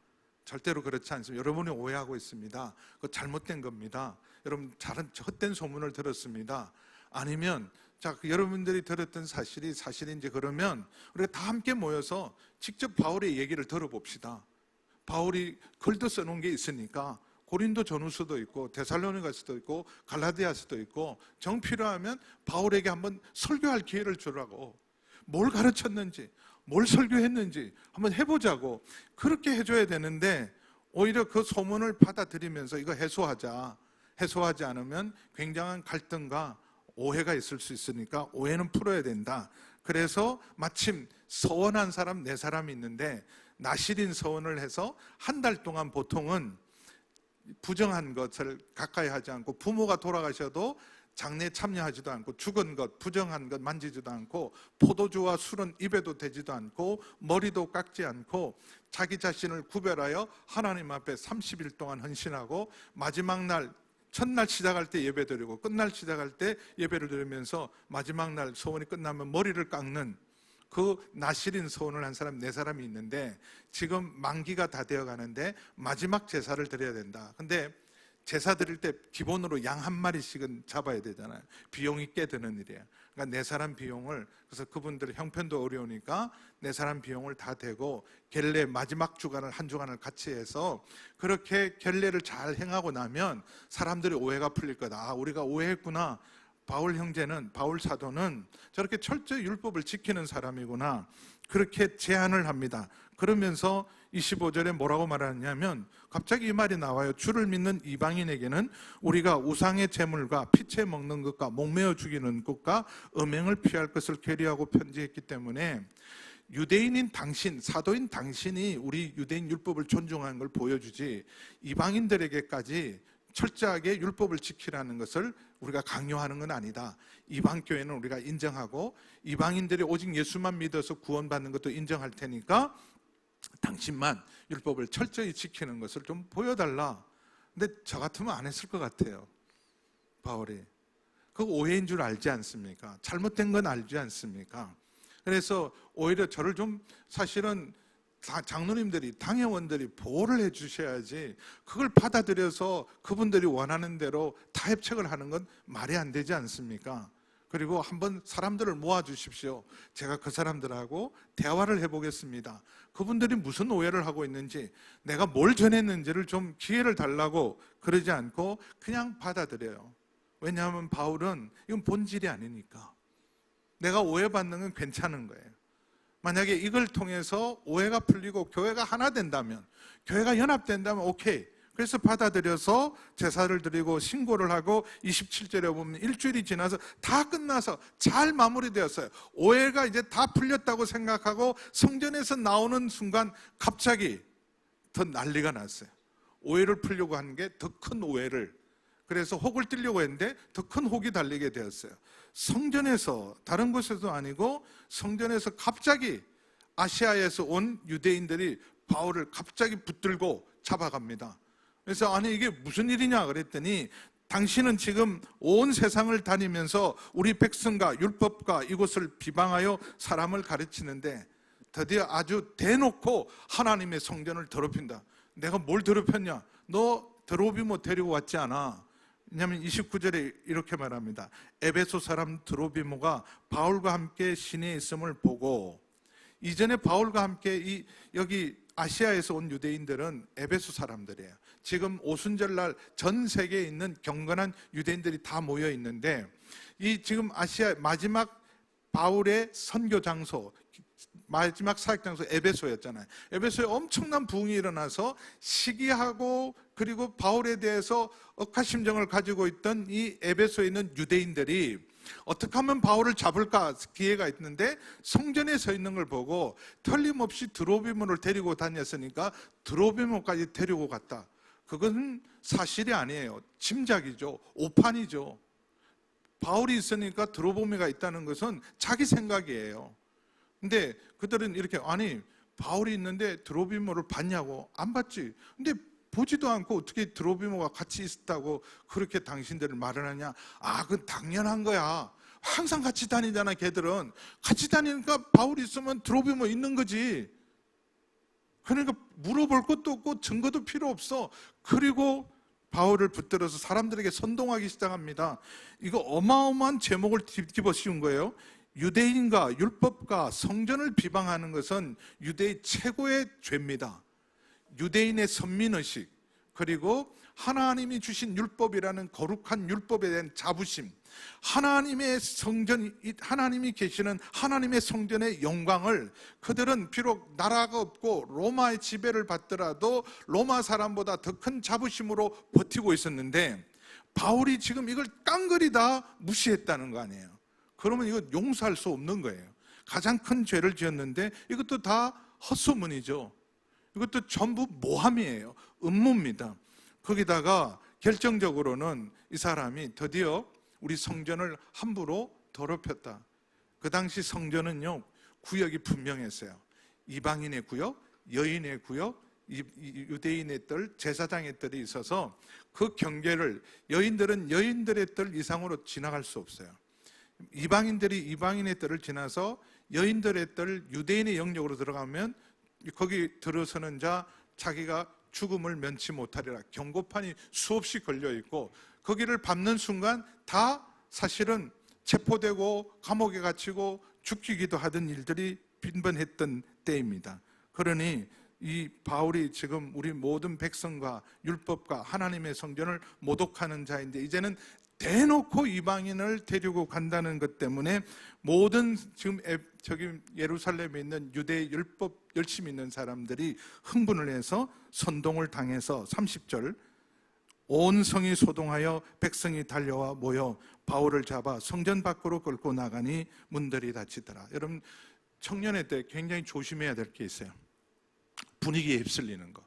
절대로 그렇지 않습니다, 여러분이 오해하고 있습니다, 그거 잘못된 겁니다, 여러분 다른 헛된 소문을 들었습니다, 아니면 자 여러분들이 들었던 사실인지 그러면 우리가 다 함께 모여서 직접 바울의 얘기를 들어봅시다. 바울이 글도 써놓은 게 있으니까 고린도 전후서도 있고 데살로니가서도 있고 갈라디아서도 있고 정 필요하면 바울에게 한번 설교할 기회를 주라고, 뭘 가르쳤는지 뭘 설교했는지 한번 해보자고 그렇게 해줘야 되는데, 오히려 그 소문을 받아들이면서 이거 해소하지 않으면 굉장한 갈등과 오해가 있을 수 있으니까 오해는 풀어야 된다. 그래서 마침 서원한 사람 4사람이 있는데 나실인 서원을 해서 한 달 동안 보통은 부정한 것을 가까이 하지 않고, 부모가 돌아가셔도 장례에 참여하지도 않고, 죽은 것, 부정한 것 만지지도 않고, 포도주와 술은 입에도 대지도 않고, 머리도 깎지 않고, 자기 자신을 구별하여 하나님 앞에 30일 동안 헌신하고, 마지막 날 첫날 시작할 때 예배 드리고 끝날 시작할 때 예배를 드리면서 마지막 날 소원이 끝나면 머리를 깎는 그 나실인 소원을 한 사람 4사람이 있는데, 지금 만기가 다 되어 가는데 마지막 제사를 드려야 된다. 근데 제사 드릴 때 기본으로 양 한 마리씩은 잡아야 되잖아요. 비용이 꽤 드는 일이에요. 그러니까 네 사람 비용을, 그래서 그분들 형편도 어려우니까 네 사람 비용을 다 대고 결례 마지막 주간을 한 주간을 같이 해서 그렇게 결례를 잘 행하고 나면 사람들이 오해가 풀릴 거다. 아, 우리가 오해했구나. 바울 형제는, 바울 사도는 저렇게 철저히 율법을 지키는 사람이구나. 그렇게 제안을 합니다. 그러면서 25절에 뭐라고 말하냐면 갑자기 이 말이 나와요. 주를 믿는 이방인에게는 우리가 우상의 제물과 피채 먹는 것과 목매어 죽이는 것과 음행을 피할 것을 계리하고 편지했기 때문에 유대인인 당신, 사도인 당신이 우리 유대인 율법을 존중하는 걸 보여주지 이방인들에게까지 철저하게 율법을 지키라는 것을 우리가 강요하는 건 아니다. 이방 교회는 우리가 인정하고 이방인들이 오직 예수만 믿어서 구원받는 것도 인정할 테니까 당신만 율법을 철저히 지키는 것을 좀 보여달라. 근데 저 같으면 안 했을 것 같아요. 바울이. 그거 오해인 줄 알지 않습니까? 잘못된 건 알지 않습니까? 그래서 오히려 저를 좀 사실은 장로님들이, 당회원들이 보호를 해주셔야지 그걸 받아들여서 그분들이 원하는 대로 타협책을 하는 건 말이 안 되지 않습니까? 그리고 한번 사람들을 모아주십시오. 제가 그 사람들하고 대화를 해보겠습니다. 그분들이 무슨 오해를 하고 있는지, 내가 뭘 전했는지를 좀 기회를 달라고 그러지 않고 그냥 받아들여요. 왜냐하면 바울은 이건 본질이 아니니까. 내가 오해받는 건 괜찮은 거예요. 만약에 이걸 통해서 오해가 풀리고 교회가 하나 된다면, 교회가 연합된다면 오케이. 그래서 받아들여서 제사를 드리고 신고를 하고 27절에 보면 일주일이 지나서 다 끝나서 잘 마무리되었어요. 오해가 이제 다 풀렸다고 생각하고 성전에서 나오는 순간 갑자기 더 난리가 났어요. 오해를 풀려고 하는 게 더 큰 오해를, 그래서 혹을 띠려고 했는데 더 큰 혹이 달리게 되었어요. 성전에서, 다른 곳에도 아니고 성전에서 갑자기 아시아에서 온 유대인들이 바울을 갑자기 붙들고 잡아갑니다. 그래서 아니 이게 무슨 일이냐 그랬더니 당신은 지금 온 세상을 다니면서 우리 백성과 율법과 이곳을 비방하여 사람을 가르치는데 드디어 아주 대놓고 하나님의 성전을 더럽힌다. 내가 뭘 더럽혔냐? 너 드로비모 데리고 왔지 않아. 왜냐하면 29절에 이렇게 말합니다. 에베소 사람 드로비모가 바울과 함께 시내에 있음을 보고, 이전에 바울과 함께 여기 아시아에서 온 유대인들은 에베소 사람들이에요. 지금 오순절날 전 세계에 있는 경건한 유대인들이 다 모여 있는데, 이 지금 아시아 마지막 바울의 선교 장소, 마지막 사역 장소 에베소였잖아요. 에베소에 엄청난 부흥이 일어나서 시기하고 그리고 바울에 대해서 억하심정을 가지고 있던 이 에베소에 있는 유대인들이 어떻게 하면 바울을 잡을까 기회가 있는데 성전에 서 있는 걸 보고 틀림없이 드로비모를 데리고 다녔으니까 드로비모까지 데리고 갔다. 그건 사실이 아니에요. 짐작이죠. 오판이죠. 바울이 있으니까 드로비모가 있다는 것은 자기 생각이에요. 근데 그들은 이렇게, 아니 바울이 있는데 드로비모를 봤냐고. 안 봤지. 근데 보지도 않고 어떻게 드로비모가 같이 있었다고 그렇게 당신들을 말을 하냐. 아, 그건 당연한 거야. 항상 같이 다니잖아. 걔들은 같이 다니니까 바울이 있으면 드로비모 있는 거지. 그러니까 물어볼 것도 없고 증거도 필요 없어. 그리고 바울을 붙들어서 사람들에게 선동하기 시작합니다. 이거 어마어마한 제목을 뒤집어 씌운 거예요. 유대인과 율법과 성전을 비방하는 것은 유대의 최고의 죄입니다. 유대인의 선민의식, 그리고 하나님이 주신 율법이라는 거룩한 율법에 대한 자부심, 하나님의 성전, 하나님이 계시는 하나님의 성전의 영광을, 그들은 비록 나라가 없고 로마의 지배를 받더라도 로마 사람보다 더 큰 자부심으로 버티고 있었는데 바울이 지금 이걸 깡그리 다 무시했다는 거 아니에요. 그러면 이거 용서할 수 없는 거예요. 가장 큰 죄를 지었는데 이것도 다 헛소문이죠. 이것도 전부 모함이에요. 음모입니다. 거기다가 결정적으로는 이 사람이 드디어 우리 성전을 함부로 더럽혔다. 그 당시 성전은요, 구역이 분명했어요. 이방인의 구역, 여인의 구역, 유대인의 뜰, 제사장의 뜰이 있어서 그 경계를, 여인들은 여인들의 뜰 이상으로 지나갈 수 없어요. 이방인들이 이방인의 뜰을 지나서 여인들의 뜰, 유대인의 영역으로 들어가면 거기 들어서는 자, 자기가 죽음을 면치 못하리라. 경고판이 수없이 걸려 있고 거기를 밟는 순간 다 사실은 체포되고 감옥에 갇히고 죽기기도 하던 일들이 빈번했던 때입니다. 그러니 이 바울이 지금 우리 모든 백성과 율법과 하나님의 성전을 모독하는 자인데 이제는 대놓고 이방인을 데리고 간다는 것 때문에 모든 지금 저기 예루살렘에 있는 유대 율법 열심히 있는 사람들이 흥분을 해서 선동을 당해서 30절 온 성이 소동하여 백성이 달려와 모여 바울을 잡아 성전 밖으로 끌고 나가니 문들이 닫히더라. 여러분 청년회 때 굉장히 조심해야 될 게 있어요. 분위기에 휩쓸리는 거.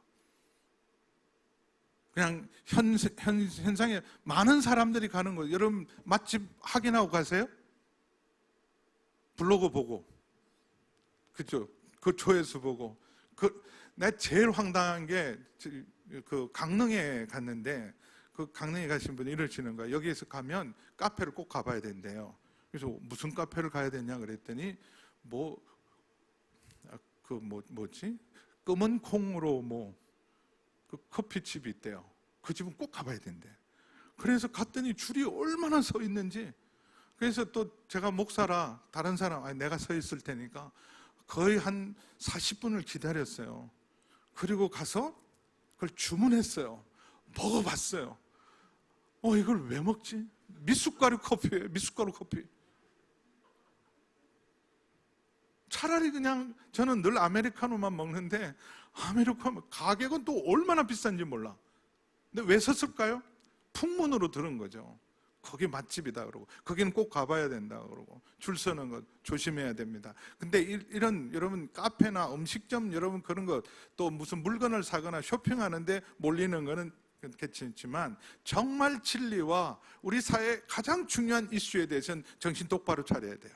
그냥 현상에 많은 사람들이 가는 거. 여러분 맛집 확인하고 가세요? 블로그 보고, 그죠? 그 조회수 보고. 내가 제일 황당한 게 그 강릉에 갔는데 그 강릉에 가신 분이 이러시는 거예요. 여기에서 가면 카페를 꼭 가봐야 된대요. 그래서 무슨 카페를 가야 되냐 그랬더니 뭐지? 검은 콩으로 그 커피집이 있대요. 그 집은 꼭 가봐야 된대. 그래서 갔더니 줄이 얼마나 서 있는지. 그래서 또 제가 목사라 다른 사람 내가 서 있을 테니까 거의 한 40분을 기다렸어요. 그리고 가서 그걸 주문했어요. 먹어봤어요. 이걸 왜 먹지? 미숫가루 커피예요. 미숫가루 커피. 차라리 그냥 저는 늘 아메리카노만 먹는데 아메리카노 가격은 또 얼마나 비싼지 몰라. 근데 왜 섰을까요? 풍문으로 들은 거죠. 거기 맛집이다 그러고 거기는 꼭 가봐야 된다 그러고 줄 서는 것 조심해야 됩니다. 근데 이런 여러분 카페나 음식점 여러분 그런 것 또 무슨 물건을 사거나 쇼핑하는데 몰리는 거는 괜찮지만 정말 진리와 우리 사회의 가장 중요한 이슈에 대해서는 정신 똑바로 차려야 돼요.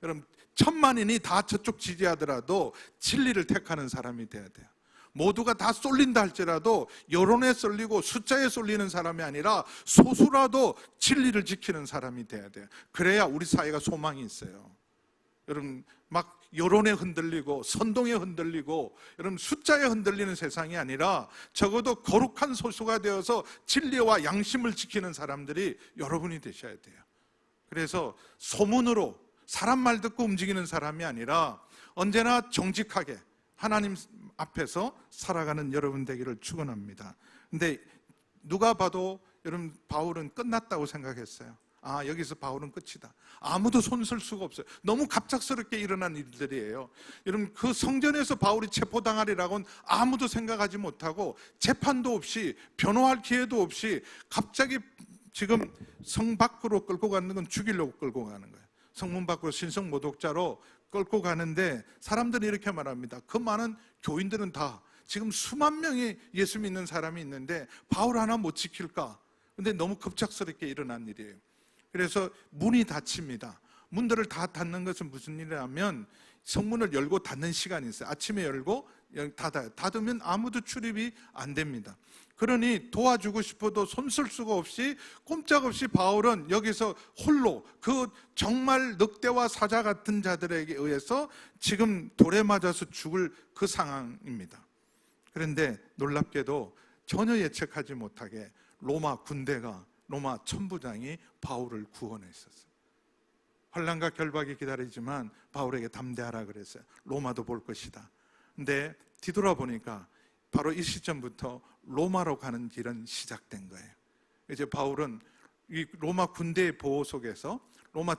여러분 1000만인이 다 저쪽 지지하더라도 진리를 택하는 사람이 돼야 돼요. 모두가 다 쏠린다 할지라도 여론에 쏠리고 숫자에 쏠리는 사람이 아니라 소수라도 진리를 지키는 사람이 돼야 돼요. 그래야 우리 사회가 소망이 있어요. 여러분 막 여론에 흔들리고 선동에 흔들리고 여러분 숫자에 흔들리는 세상이 아니라 적어도 거룩한 소수가 되어서 진리와 양심을 지키는 사람들이 여러분이 되셔야 돼요. 그래서 소문으로 사람 말 듣고 움직이는 사람이 아니라 언제나 정직하게 하나님 앞에서 살아가는 여러분 되기를 축원합니다. 근데 누가 봐도 여러분 바울은 끝났다고 생각했어요. 여기서 바울은 끝이다. 아무도 손쓸 수가 없어요. 너무 갑작스럽게 일어난 일들이에요. 여러분 그 성전에서 바울이 체포당하리라고는 아무도 생각하지 못하고 재판도 없이 변호할 기회도 없이 갑자기 지금 성 밖으로 끌고 가는 건 죽이려고 끌고 가는 거예요. 성문 밖으로 신성 모독자로 끌고 가는데 사람들이 이렇게 말합니다. 그 많은 교인들은 다 지금 수만 명이 예수 믿는 사람이 있는데 바울 하나 못 지킬까? 근데 너무 급작스럽게 일어난 일이에요. 그래서 문이 닫힙니다. 문들을 다 닫는 것은 무슨 일이냐면 성문을 열고 닫는 시간이 있어요. 아침에 열고 닫아요. 닫으면 아무도 출입이 안 됩니다. 그러니 도와주고 싶어도 손쓸 수가 없이 꼼짝없이 바울은 여기서 홀로 그 정말 늑대와 사자 같은 자들에게 의해서 지금 돌에 맞아서 죽을 그 상황입니다. 그런데 놀랍게도 전혀 예측하지 못하게 로마 군대가 로마 천부장이 바울을 구원했었어요. 환난과 결박이 기다리지만 바울에게 담대하라 그랬어요. 로마도 볼 것이다. 근데 뒤돌아보니까 바로 이 시점부터 로마로 가는 길은 시작된 거예요. 이제 바울은 이 로마 군대의 보호 속에서 로마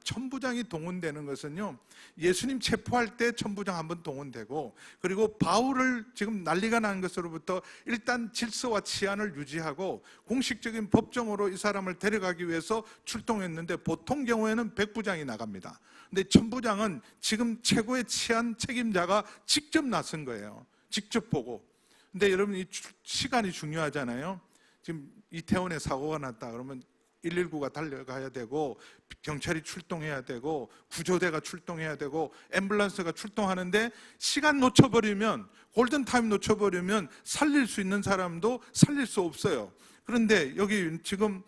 천부장이 동원되는 것은요, 예수님 체포할 때 천부장 한번 동원되고, 그리고 바울을 지금 난리가 난 것으로부터 일단 질서와 치안을 유지하고 공식적인 법정으로 이 사람을 데려가기 위해서 출동했는데 보통 경우에는 백부장이 나갑니다. 근데 천부장은 지금 최고의 치안 책임자가 직접 나선 거예요. 직접 보고. 근데 여러분 이 시간이 중요하잖아요. 지금 이태원에 사고가 났다 그러면 119가 달려가야 되고 경찰이 출동해야 되고 구조대가 출동해야 되고 앰뷸런스가 출동하는데 시간 놓쳐버리면, 골든타임 놓쳐버리면 살릴 수 있는 사람도 살릴 수 없어요. 그런데 여기 지금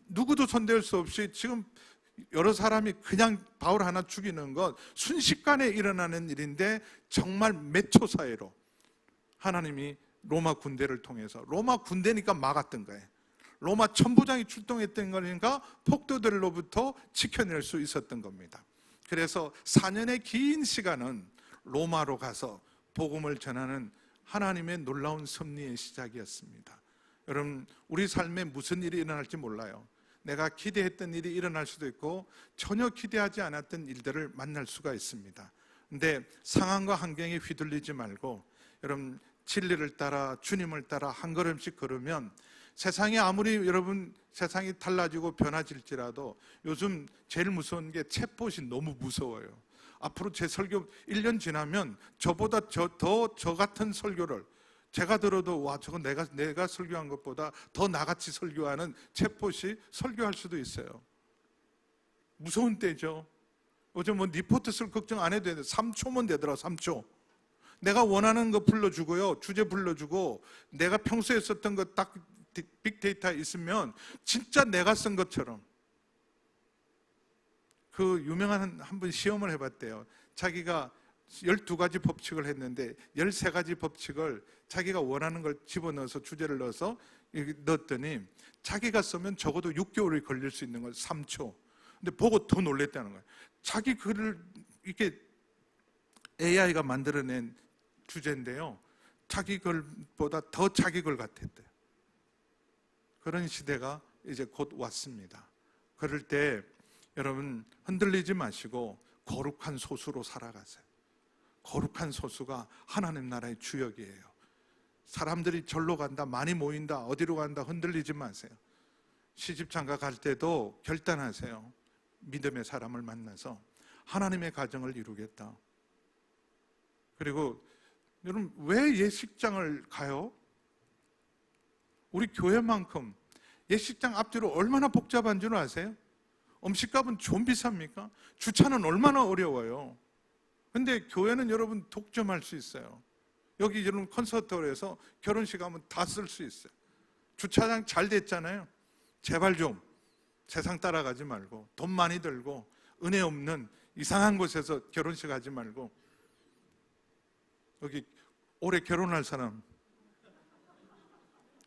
누구도 손댈 수 없이 지금 여러 사람이 그냥 바울 하나 죽이는 건 순식간에 일어나는 일인데 정말 몇 초 사이로 하나님이 로마 군대를 통해서, 로마 군대니까 막았던 거예요. 로마 천부장이 출동했던 거니까 폭도들로부터 지켜낼 수 있었던 겁니다. 그래서 4년의 긴 시간은 로마로 가서 복음을 전하는 하나님의 놀라운 섭리의 시작이었습니다. 여러분, 우리 삶에 무슨 일이 일어날지 몰라요. 내가 기대했던 일이 일어날 수도 있고 전혀 기대하지 않았던 일들을 만날 수가 있습니다. 근데 상황과 환경에 휘둘리지 말고, 여러분, 진리를 따라 주님을 따라 한 걸음씩 걸으면 세상이 아무리 여러분 세상이 달라지고 변화질지라도 요즘 제일 무서운 게 챗봇이 너무 무서워요. 앞으로 제 설교 1년 지나면 저보다 저 같은 설교를 제가 들어도 와, 저거 내가 설교한 것보다 더 나같이 설교하는 챗봇이 설교할 수도 있어요. 무서운 때죠. 요즘 뭐 리포트 쓸 걱정 안 해도 되는데 3초면 되더라. 3초. 내가 원하는 거 불러주고요, 주제 불러주고, 내가 평소에 썼던 거 딱 빅데이터 있으면 진짜 내가 쓴 것처럼. 그 유명한 한 분 시험을 해봤대요. 자기가 12가지 법칙을 했는데 13가지 법칙을 자기가 원하는 걸 집어넣어서 주제를 넣어서 넣었더니 자기가 쓰면 적어도 6개월이 걸릴 수 있는 걸 3초. 근데 보고 더 놀랬다는 거예요. 자기 글을 이렇게 AI가 만들어낸 주제인데요, 자기 글보다 더 자기 글 같았대요. 그런 시대가 이제 곧 왔습니다. 그럴 때 여러분 흔들리지 마시고 거룩한 소수로 살아가세요. 거룩한 소수가 하나님 나라의 주역이에요. 사람들이 절로 간다, 많이 모인다, 어디로 간다 흔들리지 마세요. 시집장가 갈 때도 결단하세요. 믿음의 사람을 만나서 하나님의 가정을 이루겠다. 그리고 여러분, 왜 예식장을 가요? 우리 교회만큼 예식장 앞뒤로 얼마나 복잡한 줄 아세요? 음식값은 좀 비쌉니까? 주차는 얼마나 어려워요. 근데 교회는 여러분 독점할 수 있어요. 여기 여러분 콘서트홀에서 결혼식 하면 다 쓸 수 있어요. 주차장 잘 됐잖아요. 제발 좀 세상 따라가지 말고, 돈 많이 들고 은혜 없는 이상한 곳에서 결혼식 하지 말고. 여기 올해 결혼할 사람,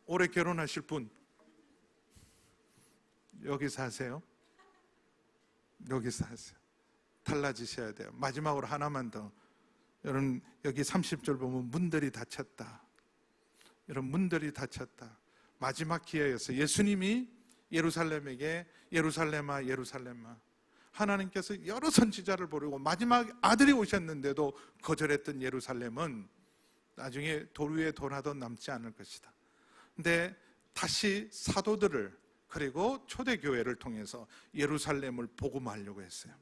올해 결혼하실 분 여기 사세요. 여기 사세요. 달라지셔야 돼요. 마지막으로 하나만 더. 여러분, 여기 30절 보면 문들이 닫혔다. 여러분, 문들이 닫혔다. 마지막 기회였어요. 예수님이 예루살렘에게 예루살렘아 예루살렘아, 하나님께서 여러 선지자를 보내고 마지막 아들이 오셨는데도 거절했던 예루살렘은 나중에 돌 위에 돌 하도 남지 않을 것이다. 근데 다시 사도들을 그리고 초대교회를 통해서 예루살렘을 복음하려고 했어요.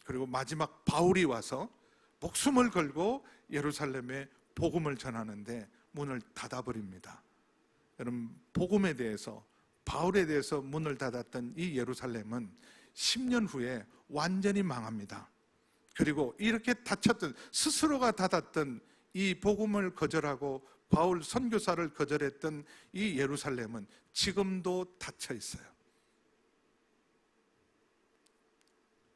그리고 마지막 바울이 와서 목숨을 걸고 예루살렘에 복음을 전하는데 문을 닫아버립니다. 여러분, 복음에 대해서, 바울에 대해서 문을 닫았던 이 예루살렘은 10년 후에 완전히 망합니다. 그리고 이렇게 닫혔던, 스스로가 닫았던 이 복음을 거절하고 바울 선교사를 거절했던 이 예루살렘은 지금도 닫혀 있어요.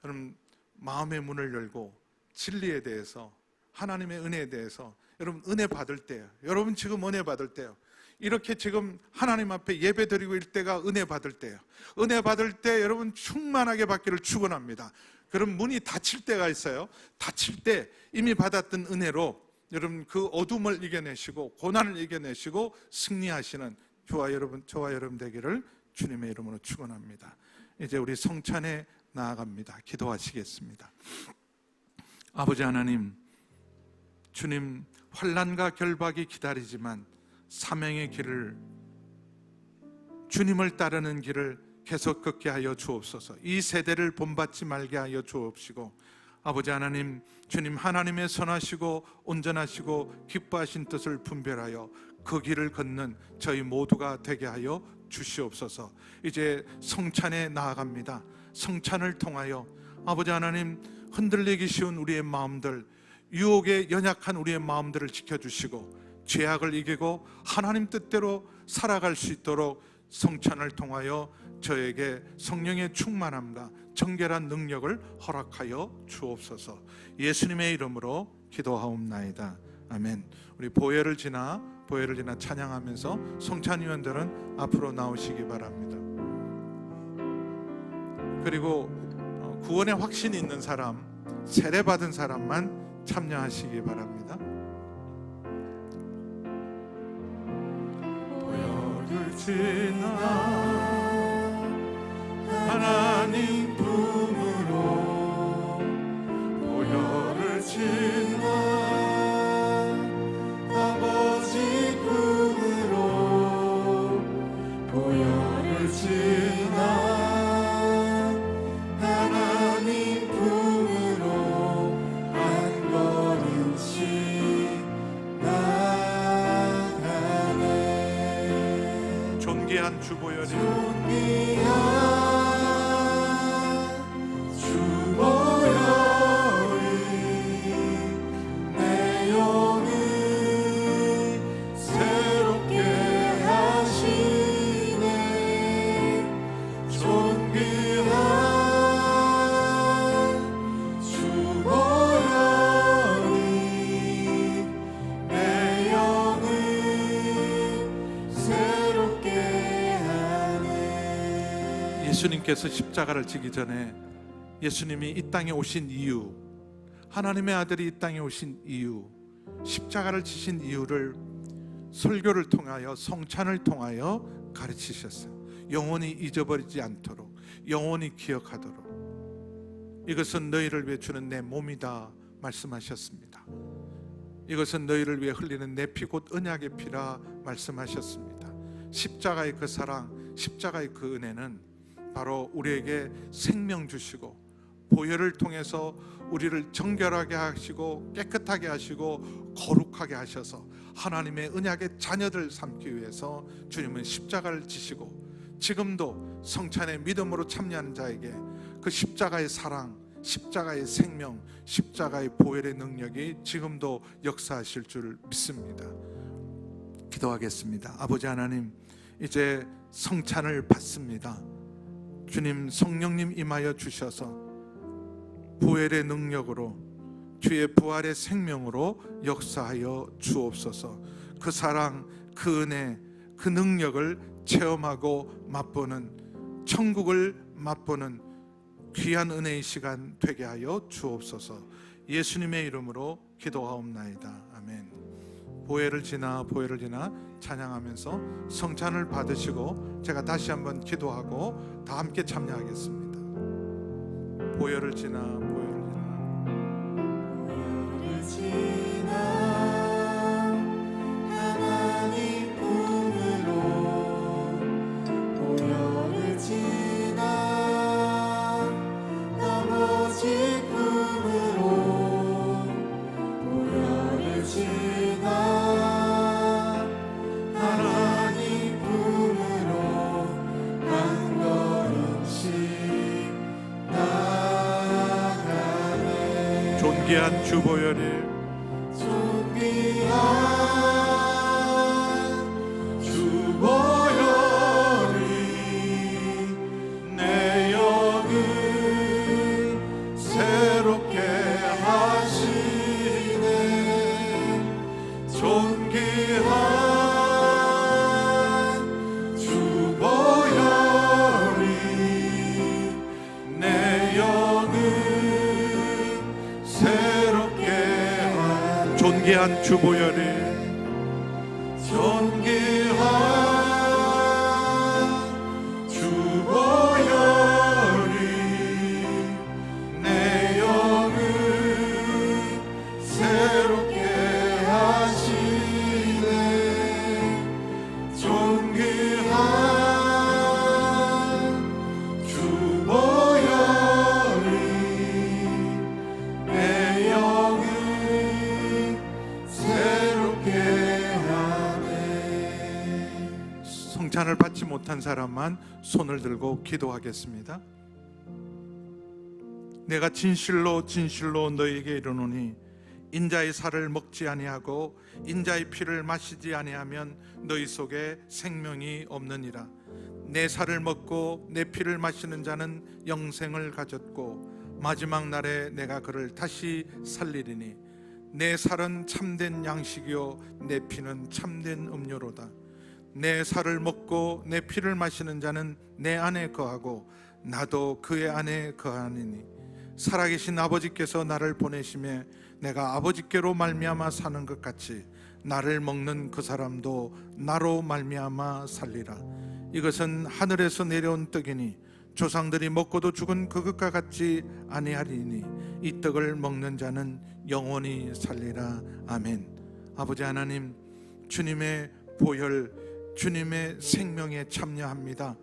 여러분, 마음의 문을 열고 진리에 대해서, 하나님의 은혜에 대해서, 여러분 은혜 받을 때요. 여러분 지금 은혜 받을 때요. 이렇게 지금 하나님 앞에 예배 드리고 있을 때가 은혜 받을 때요. 은혜 받을 때 여러분 충만하게 받기를 축원합니다. 그럼 문이 닫힐 때가 있어요. 닫힐 때 이미 받았던 은혜로 여러분 그 어둠을 이겨내시고 고난을 이겨내시고 승리하시는 저와 여러분 되기를 주님의 이름으로 축원합니다. 이제 우리 성찬에 나아갑니다. 기도하시겠습니다. 아버지 하나님, 주님, 환난과 결박이 기다리지만 사명의 길을, 주님을 따르는 길을 계속 걷게 하여 주옵소서. 이 세대를 본받지 말게 하여 주옵시고, 아버지 하나님, 주님 하나님의 선하시고 온전하시고 기뻐하신 뜻을 분별하여 그 길을 걷는 저희 모두가 되게 하여 주시옵소서. 이제 성찬에 나아갑니다. 성찬을 통하여 아버지 하나님, 흔들리기 쉬운 우리의 마음들, 유혹에 연약한 우리의 마음들을 지켜주시고 죄악을 이기고 하나님 뜻대로 살아갈 수 있도록 성찬을 통하여 저에게 성령의 충만함과 정결한 능력을 허락하여 주옵소서. 예수님의 이름으로 기도하옵나이다. 아멘. 우리 보혈을 지나 찬양하면서 성찬위원들은 앞으로 나오시기 바랍니다. 그리고 구원의 확신이 있는 사람, 세례 받은 사람만 참여하시기 바랍니다. 보혈을 지나 하나님 품으로, 보혈을 지나 아버지 품으로, 보혈을 지나 하나님 품으로 한 걸음씩 나가네. 존귀한 주보혈이 내 영을 새롭게 하시네. 존귀한 주보혈이 내 영을 새롭게 하네. 예수님께서 십자가를 지기 전에 예수님이 이 땅에 오신 이유, 하나님의 아들이 이 땅에 오신 이유, 십자가를 지신 이유를 설교를 통하여, 성찬을 통하여 가르치셨어요. 영원히 잊어버리지 않도록, 영원히 기억하도록. 이것은 너희를 위해 주는 내 몸이다 말씀하셨습니다. 이것은 너희를 위해 흘리는 내 피 곧 언약의 피라 말씀하셨습니다. 십자가의 그 사랑, 십자가의 그 은혜는 바로 우리에게 생명 주시고 보혈을 통해서 우리를 정결하게 하시고 깨끗하게 하시고 거룩하게 하셔서 하나님의 언약의 자녀들 삼기 위해서 주님은 십자가를 지시고, 지금도 성찬의 믿음으로 참여하는 자에게 그 십자가의 사랑, 십자가의 생명, 십자가의 보혈의 능력이 지금도 역사하실 줄 믿습니다. 기도하겠습니다. 아버지 하나님, 이제 성찬을 받습니다. 주님, 성령님 임하여 주셔서 보혈의 능력으로, 주의 부활의 생명으로 역사하여 주옵소서. 그 사랑, 그 은혜, 그 능력을 체험하고 맛보는, 천국을 맛보는 귀한 은혜의 시간 되게 하여 주옵소서. 예수님의 이름으로 기도하옵나이다. 아멘. 보혈을 지나 찬양하면서 성찬을 받으시고 제가 다시 한번 기도하고 다 함께 참여하겠습니다. 보혈을 지나 하나님 품으로, 보혈을 지나 아버지 품으로, 보혈을 지나 하나님 품으로 한 걸음씩 나가네. 존귀한 주보혈이, 존귀한 주보혈이 내 영을 새롭게 하시네. 존귀한 주보혈이 내 영을 새롭게 하시네. 존귀한 주보혈이, 존귀한 주보혈이 내 영을 새롭게 하시네. 존귀한 주보혈이 내 영을 새롭게 하네. 성찬을 받지 못한 사람만 손을 들고 기도하겠습니다. 내가 진실로 너희에게 이르노니 인자의 살을 먹지 아니하고 인자의 피를 마시지 아니하면 너희 속에 생명이 없느니라. 내 살을 먹고 내 피를 마시는 자는 영생을 가졌고 마지막 날에 내가 그를 다시 살리리니 내 살은 참된 양식이요 내 피는 참된 음료로다. 내 살을 먹고 내 피를 마시는 자는 내 안에 거하고 나도 그의 안에 거하니니 살아계신 아버지께서 나를 보내심에 내가 아버지께로 말미암아 사는 것 같이 나를 먹는 그 사람도 나로 말미암아 살리라. 이것은 하늘에서 내려온 떡이니 조상들이 먹고도 죽은 그것과 같지 아니하리니 이 떡을 먹는 자는 영원히 살리라. 아멘. 아버지 하나님, 주님의 보혈, 주님의 생명에 참여합니다.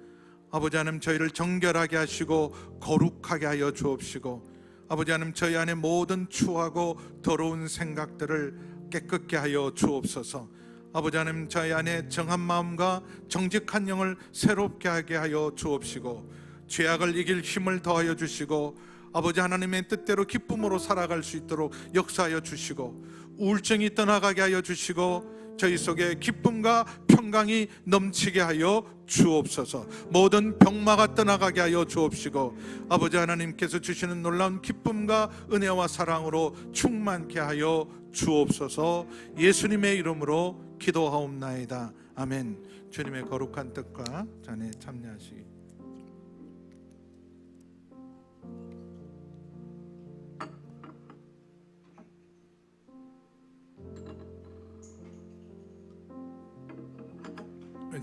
아버지 하나님, 저희를 정결하게 하시고 거룩하게 하여 주옵시고, 아버지 하나님, 저희 안에 모든 추하고 더러운 생각들을 깨끗게 하여 주옵소서. 아버지 하나님, 저희 안에 정한 마음과 정직한 영을 새롭게 하게 하여 주옵시고, 죄악을 이길 힘을 더하여 주시고, 아버지 하나님의 뜻대로 기쁨으로 살아갈 수 있도록 역사하여 주시고, 우울증이 떠나가게 하여 주시고, 저희 속에 기쁨과 평강이 넘치게 하여 주옵소서. 모든 병마가 떠나가게 하여 주옵시고, 아버지 하나님께서 주시는 놀라운 기쁨과 은혜와 사랑으로 충만케 하여 주옵소서. 예수님의 이름으로 기도하옵나이다. 아멘. 주님의 거룩한 뜻과 잔에 참여하시기.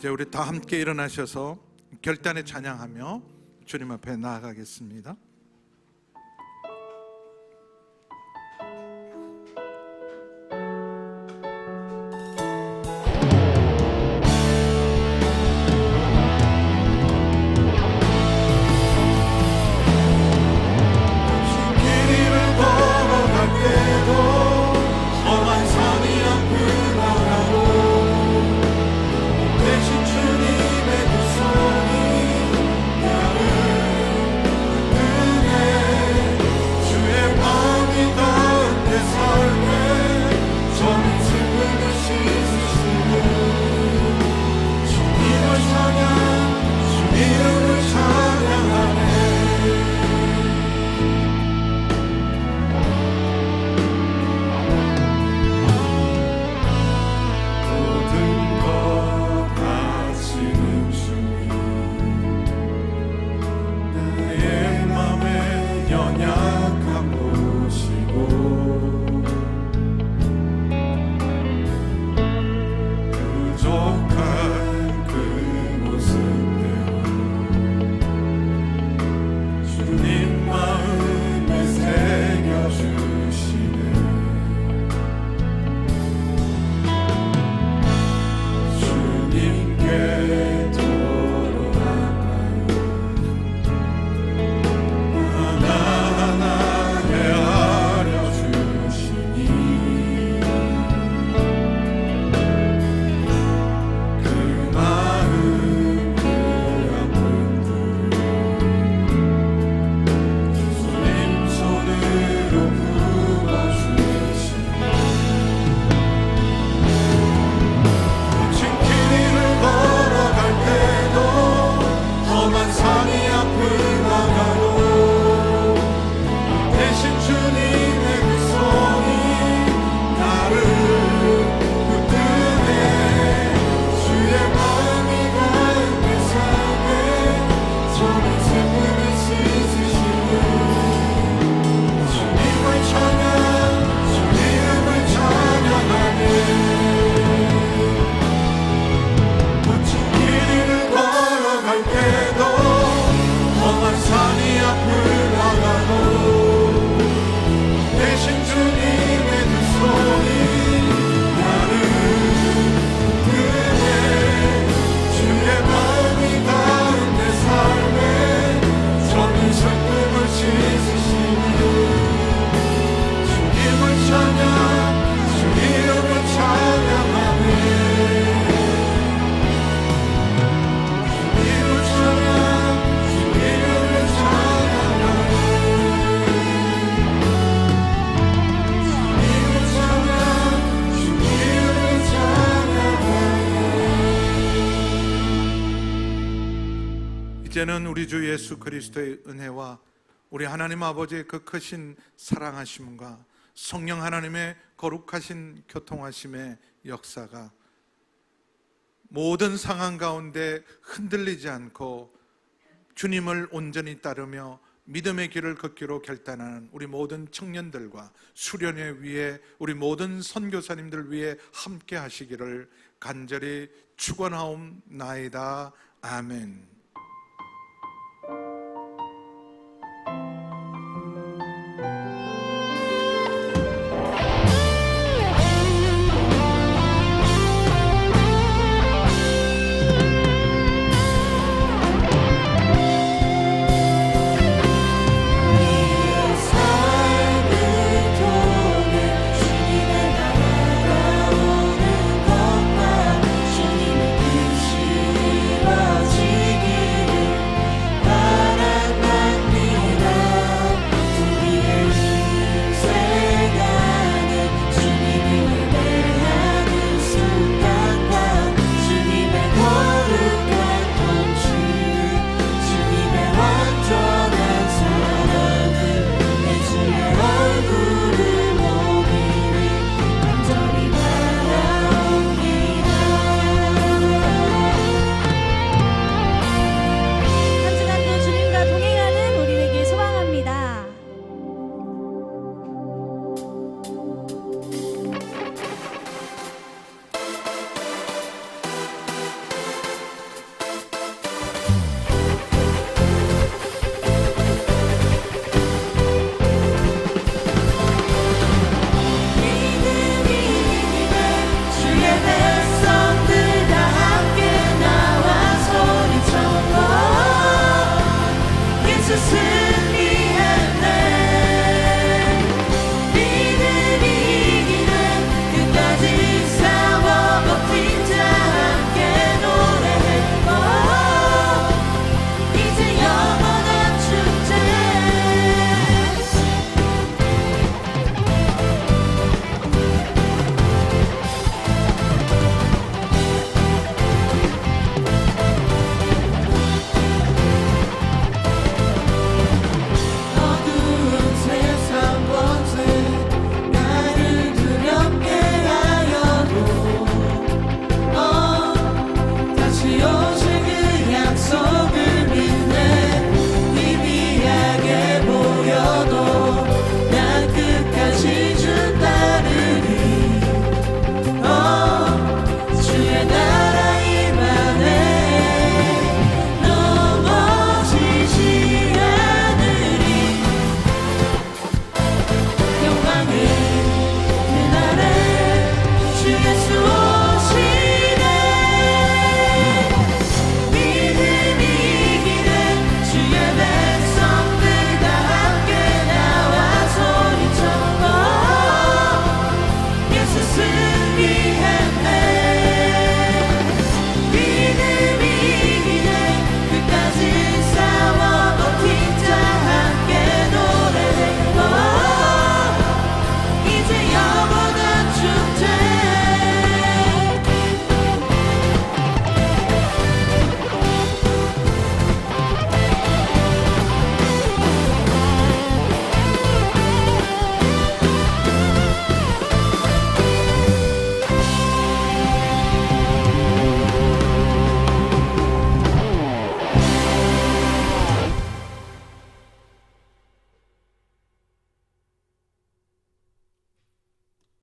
이제 우리 다 함께 일어나셔서 결단에 찬양하며 주님 앞에 나아가겠습니다. 이제는 우리 주 예수 그리스도의 은혜와 우리 하나님 아버지의 그 크신 사랑하심과 성령 하나님의 거룩하신 교통하심의 역사가 모든 상황 가운데 흔들리지 않고 주님을 온전히 따르며 믿음의 길을 걷기로 결단하는 우리 모든 청년들과 수련회 위에 우리 모든 선교사님들 위해 함께 하시기를 간절히 축원하옵나이다. 아멘.